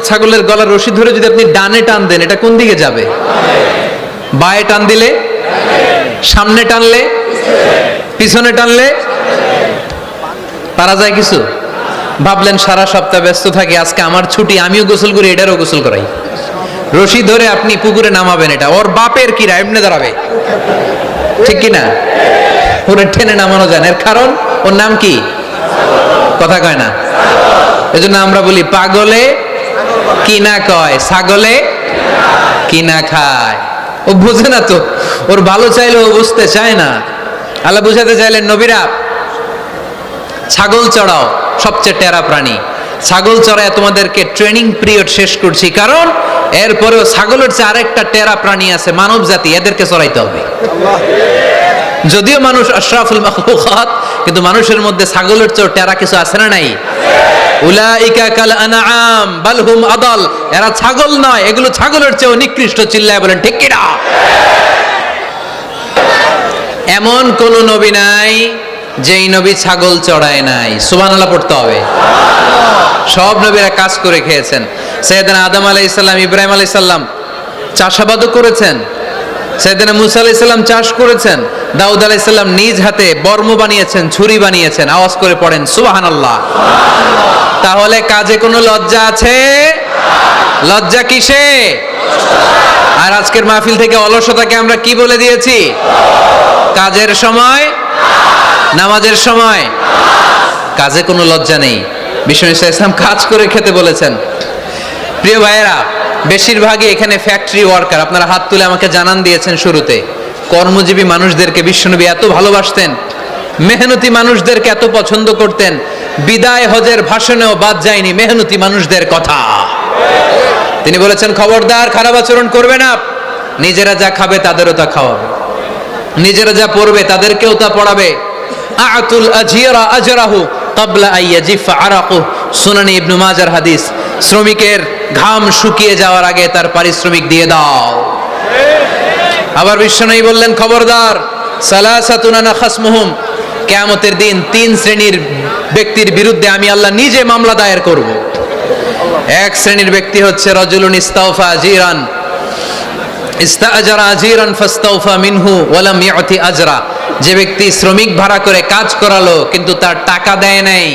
ছাগলের গলার রশি ধরে যদি আপনি ডানে টান দেন, এটা কোন দিকে যাবে? বায়ে টান দিলে, সামনে টানলে, পিছনে টানলে পারা যায় কিছু? ভাবলেন সারা সপ্তাহ ব্যস্ত থাকি, আজকে আমার ছুটি, আমিও গোসল করি, এটারও গোসল করাই। রশি ধরে আপনি পুকুরে নামাবেন, এটা ওর বাপের কিরা এমনি দাঁড়াবে, ঠিক কিনা? ওরে টেনে নামানো যায় না। এর কারণ ওর নাম কি? কথা কয় না। এজন্য আমরা বলি পাগলে কিনা কয়, ছাগলে কিনা খায়। ও বুঝে না তো, ওর ভালো চাইলেও বুঝতে চায় না। আল্লাহ বুঝাতে চাইলেন নবীরা ছাগল চড়াও, সবচেয়ে টেরা প্রাণী। ছাগল চড়ায় তোমাদেরকে ট্রেনিং পিরিয়ড শেষ করছি, কারণ এরপরেও ছাগলের চেয়ে আরেকটা টেরা প্রাণী আছে মানব জাতি, এদেরকে চড়াইতে হবে। যদিও মানুষ আশরাফুল মাখলুকাত, কিন্তু মানুষের মধ্যে ছাগলের চেয়ে টেরা কিছু আছে না নাই? উলাইকা কাল আনআম বাল হুম আদাল, এরা ছাগল নয়, এগুলো ছাগলের চেয়েও নিকৃষ্ট। চিল্লায় বলেন ঠিক কি না? এমন কোন নবী নাই যেই নবী ছাগল চড়ায় নাই। সুবহানাল্লাহ পড়তে হবে। সব নবীরা কাজ করে খেয়েছেন। সাইয়েদনা আদম আলাইহিস সালাম, ইব্রাহিম আলাইহিস সালাম চাষাবাদও করেছেন। সাইয়েদনা মুসা আলাইহিস সালাম চাষ করেছেন। দাউদ আলাইহিস সালাম নিজ হাতে বর্ম বানিয়েছেন, ছুরি বানিয়েছেন। আওয়াজ করে পড়েন সুবহানাল্লাহ। তাহলে কাজে কোনো লজ্জা আছে? লজ্জা কিসে? আর আজকের মাহফিল থেকে অলসতাকে আমরা কি বলে দিয়েছি? কাজের সময়, নামাজের সময় কাজে কোনো লজ্জা নেই। বিষ্ণু ঈসা ইসলাম কাজ করে খেতে বলেছেন। প্রিয় ভাইয়েরা, বেশিরভাগই এখানে ফ্যাক্টরি ওয়ার্কার। আপনারা হাত তুলে আমাকে জানান দিয়েছেন শুরুতে। কর্মজীবী মানুষদেরকে বিশ্বনবী এত ভালোবাসতেন, মেহনতি মানুষদেরকে এত পছন্দ করতেন। বিদায় হজের ভাষণেও বাদ যায়নি মেহনতি মানুষদের কথা। তিনি বলেছেন খবরদার খারাপ আচরণ করবে না, নিজেরা যা খাবে তাদেরও তা খাওয়াবে, নিজেরা যা পড়বে তাদেরকেও তা পড়াবে। আতুল আজিরা আজরাহু ক্বাবলা আইয়াজিফা আরাকু, সুনানি ইবনে মাজার হাদিস। শ্রমিকের ঘাম শুকিয়ে যাওয়ার আগে তার পারিশ্রমিক দিয়ে দাও। আবার বিশ্বনবী বললেন খবরদার সালাসাতুন আনা খাসমুহুম, কিয়ামতের দিন 3 শ্রেণীর ব্যক্তির বিরুদ্ধে আমি আল্লাহ নিজে মামলা দায়ের করব। এক শ্রেণীর ব্যক্তি হচ্ছে রাজুলুন ইস্তাওফা আজিরান ইস্তাআজারা আজিরান ফাস্তাওফা মিনহু ওয়া লাম ইউতি আজরা, যে ব্যক্তি শ্রমিক ভাড়া করে কাজ করালো কিন্তু তার টাকা দেয় নাই,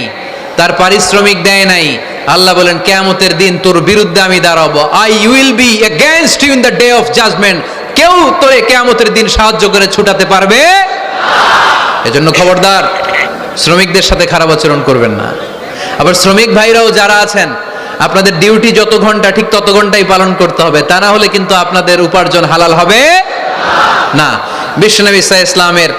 তার পারিশ্রমিক দেয় নাই। আল্লাহ বলেন কিয়ামতের দিন তোর বিরুদ্ধে আমি দাঁড়াবো, I will be against you in the day of judgment. কেউ তোরে কিয়ামতের দিন সাহায্য করে ছুটাতে পারবে না। এজন্য খবরদার, শ্রমিকদের সাথে খারাপ আচরণ করবেন না। আবার শ্রমিক ভাইরাও যারা আছেন, আপনাদের ডিউটি যত ঘন্টা ঠিক তত ঘন্টাই পালন করতে হবে, তা না হলে কিন্তু আপনাদের উপার্জন হালাল হবে না। বিশ্বনবী সাল্লাল্লাহু আলাইহি ইসলামের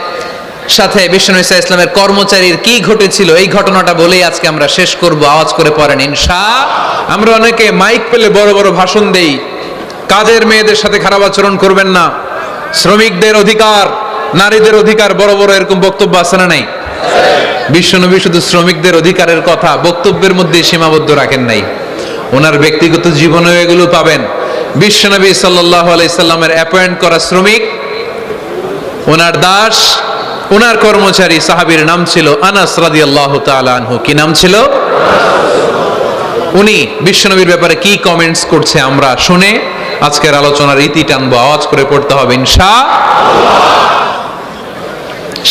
সাথে বিশ্বনবী সাল্লাল্লাহু আলাইহি ইসলামের কর্মচারীর কি ঘটেছিল এই ঘটনাটা বলেই আজকে আমরা শেষ করব। আওয়াজ করে পড়েন ইনশাআল্লাহ।
আমরা অনেকে মাইক পেলে বড় বড় ভাষণ দেই, কাজের মেয়েদের সাথে খারাপ আচরণ করবেন না, শ্রমিকদের অধিকার, নারীদের অধিকার, বড় বড় এরকম বক্তব্য আছে না নাই? বিশ্বনবী শুধু শ্রমিকদের অধিকারের কথা বক্তব্যের মধ্যে সীমাবদ্ধ রাখেন নাই, ওনার ব্যক্তিগত জীবনেও এগুলো পাবেন। বিশ্বনবী সাল্লাল্লাহু আলাইহি সাল্লামের অ্যাপয়েন্ট করা শ্রমিক, ওনার দাস, ওনার কর্মচারী সাহাবীর নাম ছিল আনাস রাদিয়াল্লাহু তাআলা আনহু। কি নাম ছিল? উনি বিশ্বনবীর ব্যাপারে কি কমেন্টস করছে আমরা শুনে আজকের আলোচনার ইতি টানবো। আওয়াজ করে পড়তে হবে ইনশাআল্লাহ।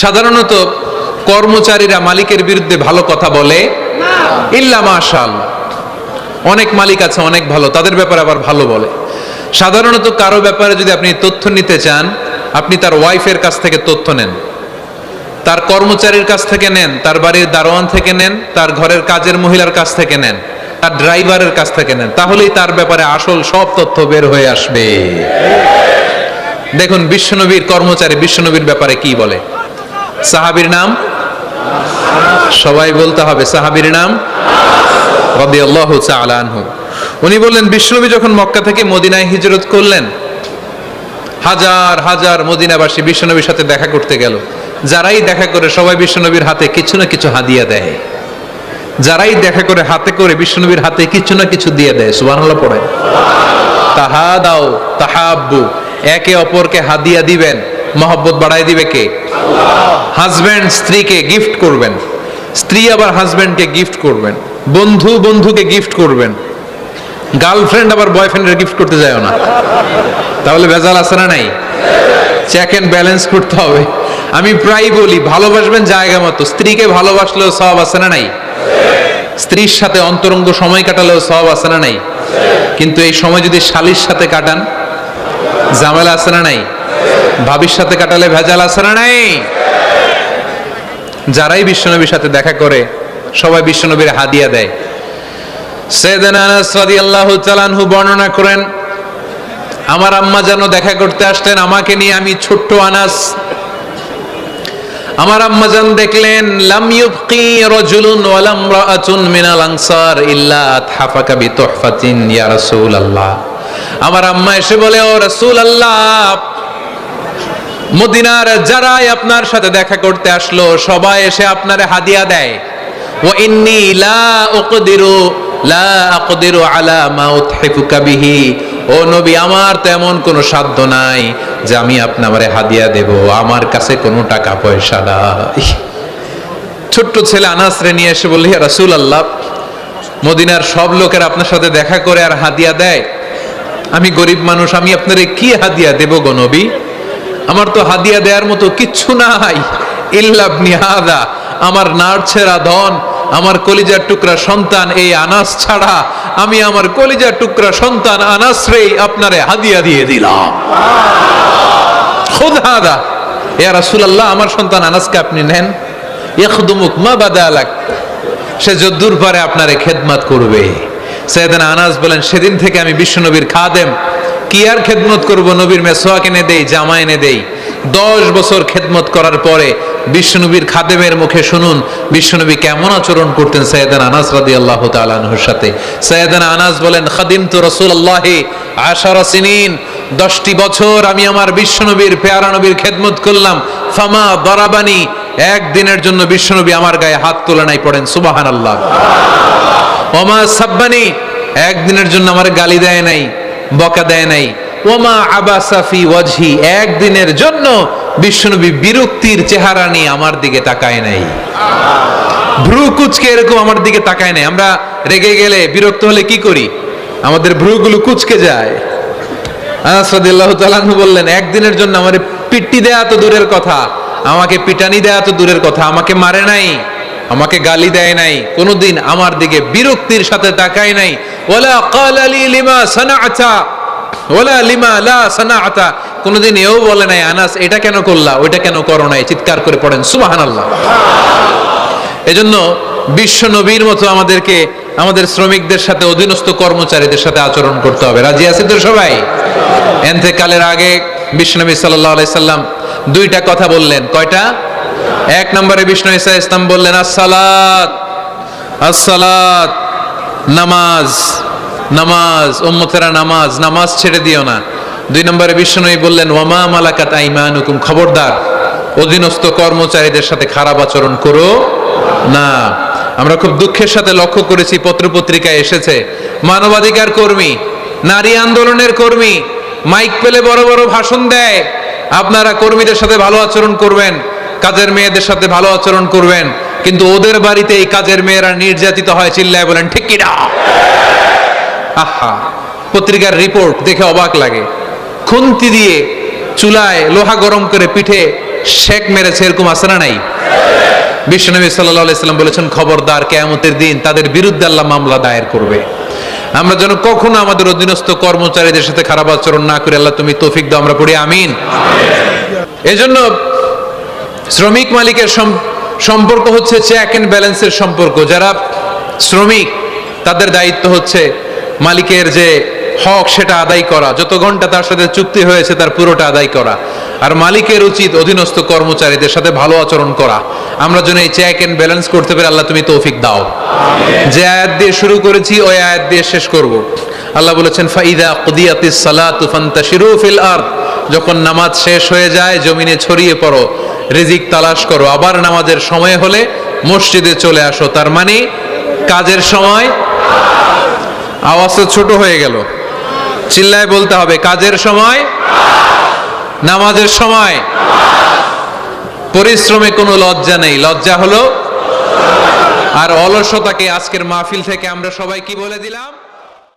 সাধারণত কর্মচারীরা মালিকের বিরুদ্ধে ভালো কথা বলে ইল্লা মাশাআল্লাহ। অনেক মালিক আছে অনেক ভালো, তাদের ব্যাপারে আবার ভালো বলে। সাধারণত কারো ব্যাপারে যদি আপনি তথ্য নিতে চান, আপনি তার ওয়াইফের কাছ থেকে তথ্য নেন, তার কর্মচারীর কাছ থেকে নেন, তার বাড়ির দারোয়ান থেকে নেন, তার ঘরের কাজের মহিলার কাছ থেকে নেন, তার ড্রাইভারের কাছ থেকে নেন, তাহলেই তার ব্যাপারে আসল সব তথ্য বের হয়ে আসবে। দেখুন বিশ্বনবীর কর্মচারী বিশ্বনবীর ব্যাপারে কি বলে। সাহাবীর নাম সবাই বলতে হবে, সাহাবীর নাম রাদিয়াল্লাহু তাআলা আনহু। উনি বললেন বিশ্বনবী যখন মক্কা থেকে মদিনায় হিজরত করলেন, হাজার হাজার মদিনাবাসী বিশ্বনবীর সাথে দেখা করতে গেল। যারাই দেখা করে সবাই বিশ্বনবীর হাতে কিছু না কিছু হাদিয়া দেয়, যারাই দেখা করে হাতে করে বিশ্বনবীর হাতে কিছু না কিছু দিয়ে দেয়। সুবহানাল্লাহ পড়ে। তাহাদাও তাহাব্বু, একে অপরকে হাদিয়া দিবেন, মহব্বত বাড়াই দিবে কে? হাজবেন্ড স্ত্রীকে গিফট করবেন, স্ত্রী আবার হাজবেন্ডকে গিফট করবেন, বন্ধু বন্ধুকে গিফট করবেন, গার্লফ্রেন্ড আবার বয়ফ্রেন্ডের গিফট করতে যায় না, তাহলে ভেজাল আছে না নাই? চেক এন্ড ব্যালেন্স করতে হবে। আমি প্রায় বলি ভালোবাসবেন জায়গা মতো, স্ত্রীকে ভালোবাসলেও সওয়াব আছে না নাই? স্ত্রীর সাথে অন্তরঙ্গ সময় কাটালেও সওয়াব আছে না নাই? কিন্তু এই সময় যদি শালীর সাথে কাটান, ঝামেলা আছে না নাই? ভাবির সাথে কাটালে ভেজাল আছে না নাই? যারাই বিশ্বনবীর সাথে দেখা করে সবাই বিশ্বনবীর হাদিয়া দেয়। সাইয়েদনা আনাস রাদিয়াল্লাহু তাআলা আনহু বর্ণনা করেন, আমার আম্মা যেন দেখা করতে আসলেন আমাকে নিয়ে, আমি ছোট্ট আনাস। আমার আম্মা জান দেখলেন লাম ইউবকি রাজুলুন ওয়ালা ইমরাআতুন মিনাল আনসার ইল্লা আতহাফাকা বিতুহফাতিন ইয়া রাসূলুল্লাহ। আমার আম্মা এসে বলে, ও রাসূলুল্লাহ, মদিনার যারাই আপনার সাথে দেখা করতে আসলো সবাই এসে আপনারে হাদিয়া দেয়। ওয়া ইন্নী লা আকদিরু আলা মা উতহিফুকা বিহি, ও নবী আমার তেমন কোনো সাধ্য নাই যে আমি আপনারে হাদিয়া দেব, আমার কাছে কোনো টাকা পয়সা নাই। ছোট্ট ছেলে আনাস রে নিয়ে এসে বলল, ইয়া রাসূলুল্লাহ, মদিনার সব লোকের আপনার সাথে দেখা করে আর হাদিয়া দেয়, আমি গরিব মানুষ, আমি আপনারে কি হাদিয়া দেব গো নবী? আমার তো হাদিয়া দেওয়ার মতো কিচ্ছু নাই। ইল্লা ইবনি হাদা, আমার নাড়ছেরা ধন, আমার কলিজার টুকরা সন্তান এই আনাস ছাড়া আমি আমার কলিজার টুকরা সন্তান আনাস রে আপনারে হাদিয়া দিয়ে দিলাম। খুদ হাদা ইয়া রাসূলুল্লাহ, আমার সন্তান আনাসকে আপনি নেন। ইয়াখদুমুক মা বাদালাক, সে যদ্দুর পারে আপনারে খেদমত করবে। সাইয়েদনা আনাস বলেন, সেদিন থেকে আমি বিশ্বনবীর খাদেম। কি আর খেদমত করব, নবীর মেসওয়াক এনে দেই, জামা এনে দেই। 10 বছর খেদমত করার পরে বিশ্বনবীর খাদেমের মুখে শুনুন বিশ্বনবী কেমন আচরণ করতেন সাইয়েদনা আনাস রাদিয়াল্লাহু তাআলা আনহুর সাথে। সাইয়েদনা আনাস বলেন, খাদিমতু রাসূলুল্লাহি 10 সিনিন, 10টি বছর আমি আমার বিশ্বনবীর পেয়ারা নবীর খেদমত করলাম। ফামা দারাবানি, একদিনের জন্য বিশ্বনবী আমার গায়ে হাত তোলে নাই। পড়েন সুবহানাল্লাহ। ওমা সাব্বানি, একদিনের জন্য আমার গালি দেয় নাই, বকা দেয় নাই। ওমা আবাসা ফি ওয়াজহি, একদিনের জন্য বিশ্বনবী বিরক্তির চেহারা নিয়ে আমার দিকে তাকায় নাই, ভ্রু কুচকে এরকম আমার দিকে তাকায় নাই। আমরা রেগে গেলে বিরক্ত হলে কি করি? আমাদের ভ্রুগুলো কুচকে যায়। আনাস রাদিয়াল্লাহু তাআলা আনহু বললেন, একদিনের জন্য আমারে পিট্টি দেয়া তো দূরের কথা, আমাকে পিটানি দেয়া তো দূরের কথা, আমাকে মারে নাই, আমাকে গালি দেয় নাই, কোনোদিন আমার দিকে বিরক্তির সাথে তাকায় নাই। ওয়ালা ক্বালা লি লিমা সানাআতা ওয়ালা লিমা লা সানাআতা, কোনোদিন এও বলে নাই আনাস এটা কেন করলা, ওইটা কেন করো নাই। চিৎকার করে পড়েন সুবহানাল্লাহ। এজন্য বিশ্ব নবীর মতো আমাদেরকে আমাদের শ্রমিকদের সাথে, অধীনস্থ কর্মচারীদের সাথে আচরণ করতে হবে। রাজি আছে তো সবাই? এতেকালের আগে বিশ্বনবী সাল্লাল্লাহু আলাইহি সাল্লাম দুইটা কথা বললেন। কয়টা? এক নম্বরে বিষ্ণু ঈসা ইসলাম বললেন আসসালাত, আসসালাত, নামাজ, নামাজ, উম্মতেরা নামাজ, নামাজ ছেড়ে দিও না। দুই নম্বরে বিষ্ণুই বললেন ওয়ামা মালাকাত আইমানুকুম, খবরদার অধীনস্থ কর্মচারীদের সাথে খারাপ আচরণ করো না। আমরা খুব দুঃখের সাথে লক্ষ্য করেছি, পত্রপত্রিকায় এসেছে মানবাধিকার কর্মী, নারী আন্দোলনের কর্মী মাইক পেলে বড় বড় ভাষণ দেয়, আপনারা কর্মীদের সাথে ভালো আচরণ করবেন, কাজের মেয়েদের সাথে ভালো আচরণ করবেন, কিন্তু ওদের বাড়িতে এই কাজের মেয়েরা নির্যাতিত হয়, চিল্লায় বলেন ঠিক কিনা? আহা, পত্রিকার রিপোর্ট দেখে অবাক লাগে। খুন্তি দিয়ে চুলায় লোহা গরম করে পিঠে শেক মেরেছে, এরকম আছে না নাই? বিশ্বনবী সাল্লাল্লাহু আলাইহি সাল্লাম বলেছেন খবরদার, কিয়ামতের দিন তাদের বিরুদ্ধে আল্লাহ মামলা দায়ের করবে। আমরা যেন কখনো আমাদের অধীনস্থ কর্মচারীদের সাথে খারাপ আচরণ না করি। আল্লাহ তুমি তৌফিক দাও, আমরা পড়ি আমিন। এজন্য শ্রমিক মালিকের সম্পর্ক হচ্ছে চেক এন্ড ব্যালেন্সের সম্পর্ক। যারা শ্রমিক তাদের দায়িত্ব হচ্ছে মালিকের যে হক সেটা আদায় করা, যত ঘন্টা তার সাথে চুক্তি হয়েছে তার পুরোটা আদায় করা। আর মালিকের উচিত অধীনস্থ কর্মচারীদের সাথে ভালো আচরণ করা। আমরা যেন এই চেক এন্ড ব্যালেন্স করতে পারি, আল্লাহ তুমি তৌফিক দাও। যে আয়াত দিয়ে শুরু করেছি ওই আয়াত দিয়ে শেষ করব। আল্লাহ বলেছেন ফাইদা কুদিয়াতিস সালাতু ফান্তাশিরু ফিল আরদ, যখন নামাজ শেষ হয়ে যায় জমিনে ছড়িয়ে পড়ো, রিজিক তালাশ করো। আবার নামাজের সময় হলে মসজিদে চলে আসো। তার মানে কাজের সময়, আওয়াজ ছোট হয়ে গেল, চিল্লায় বলতে হবে, কাজের সময়, নামাজের সময়। পরিশ্রমে কোনো লজ্জা নেই, লজ্জা হলো আর অলসতাকে আজকের মাহফিল থেকে আমরা সবাই কি বলে দিলাম?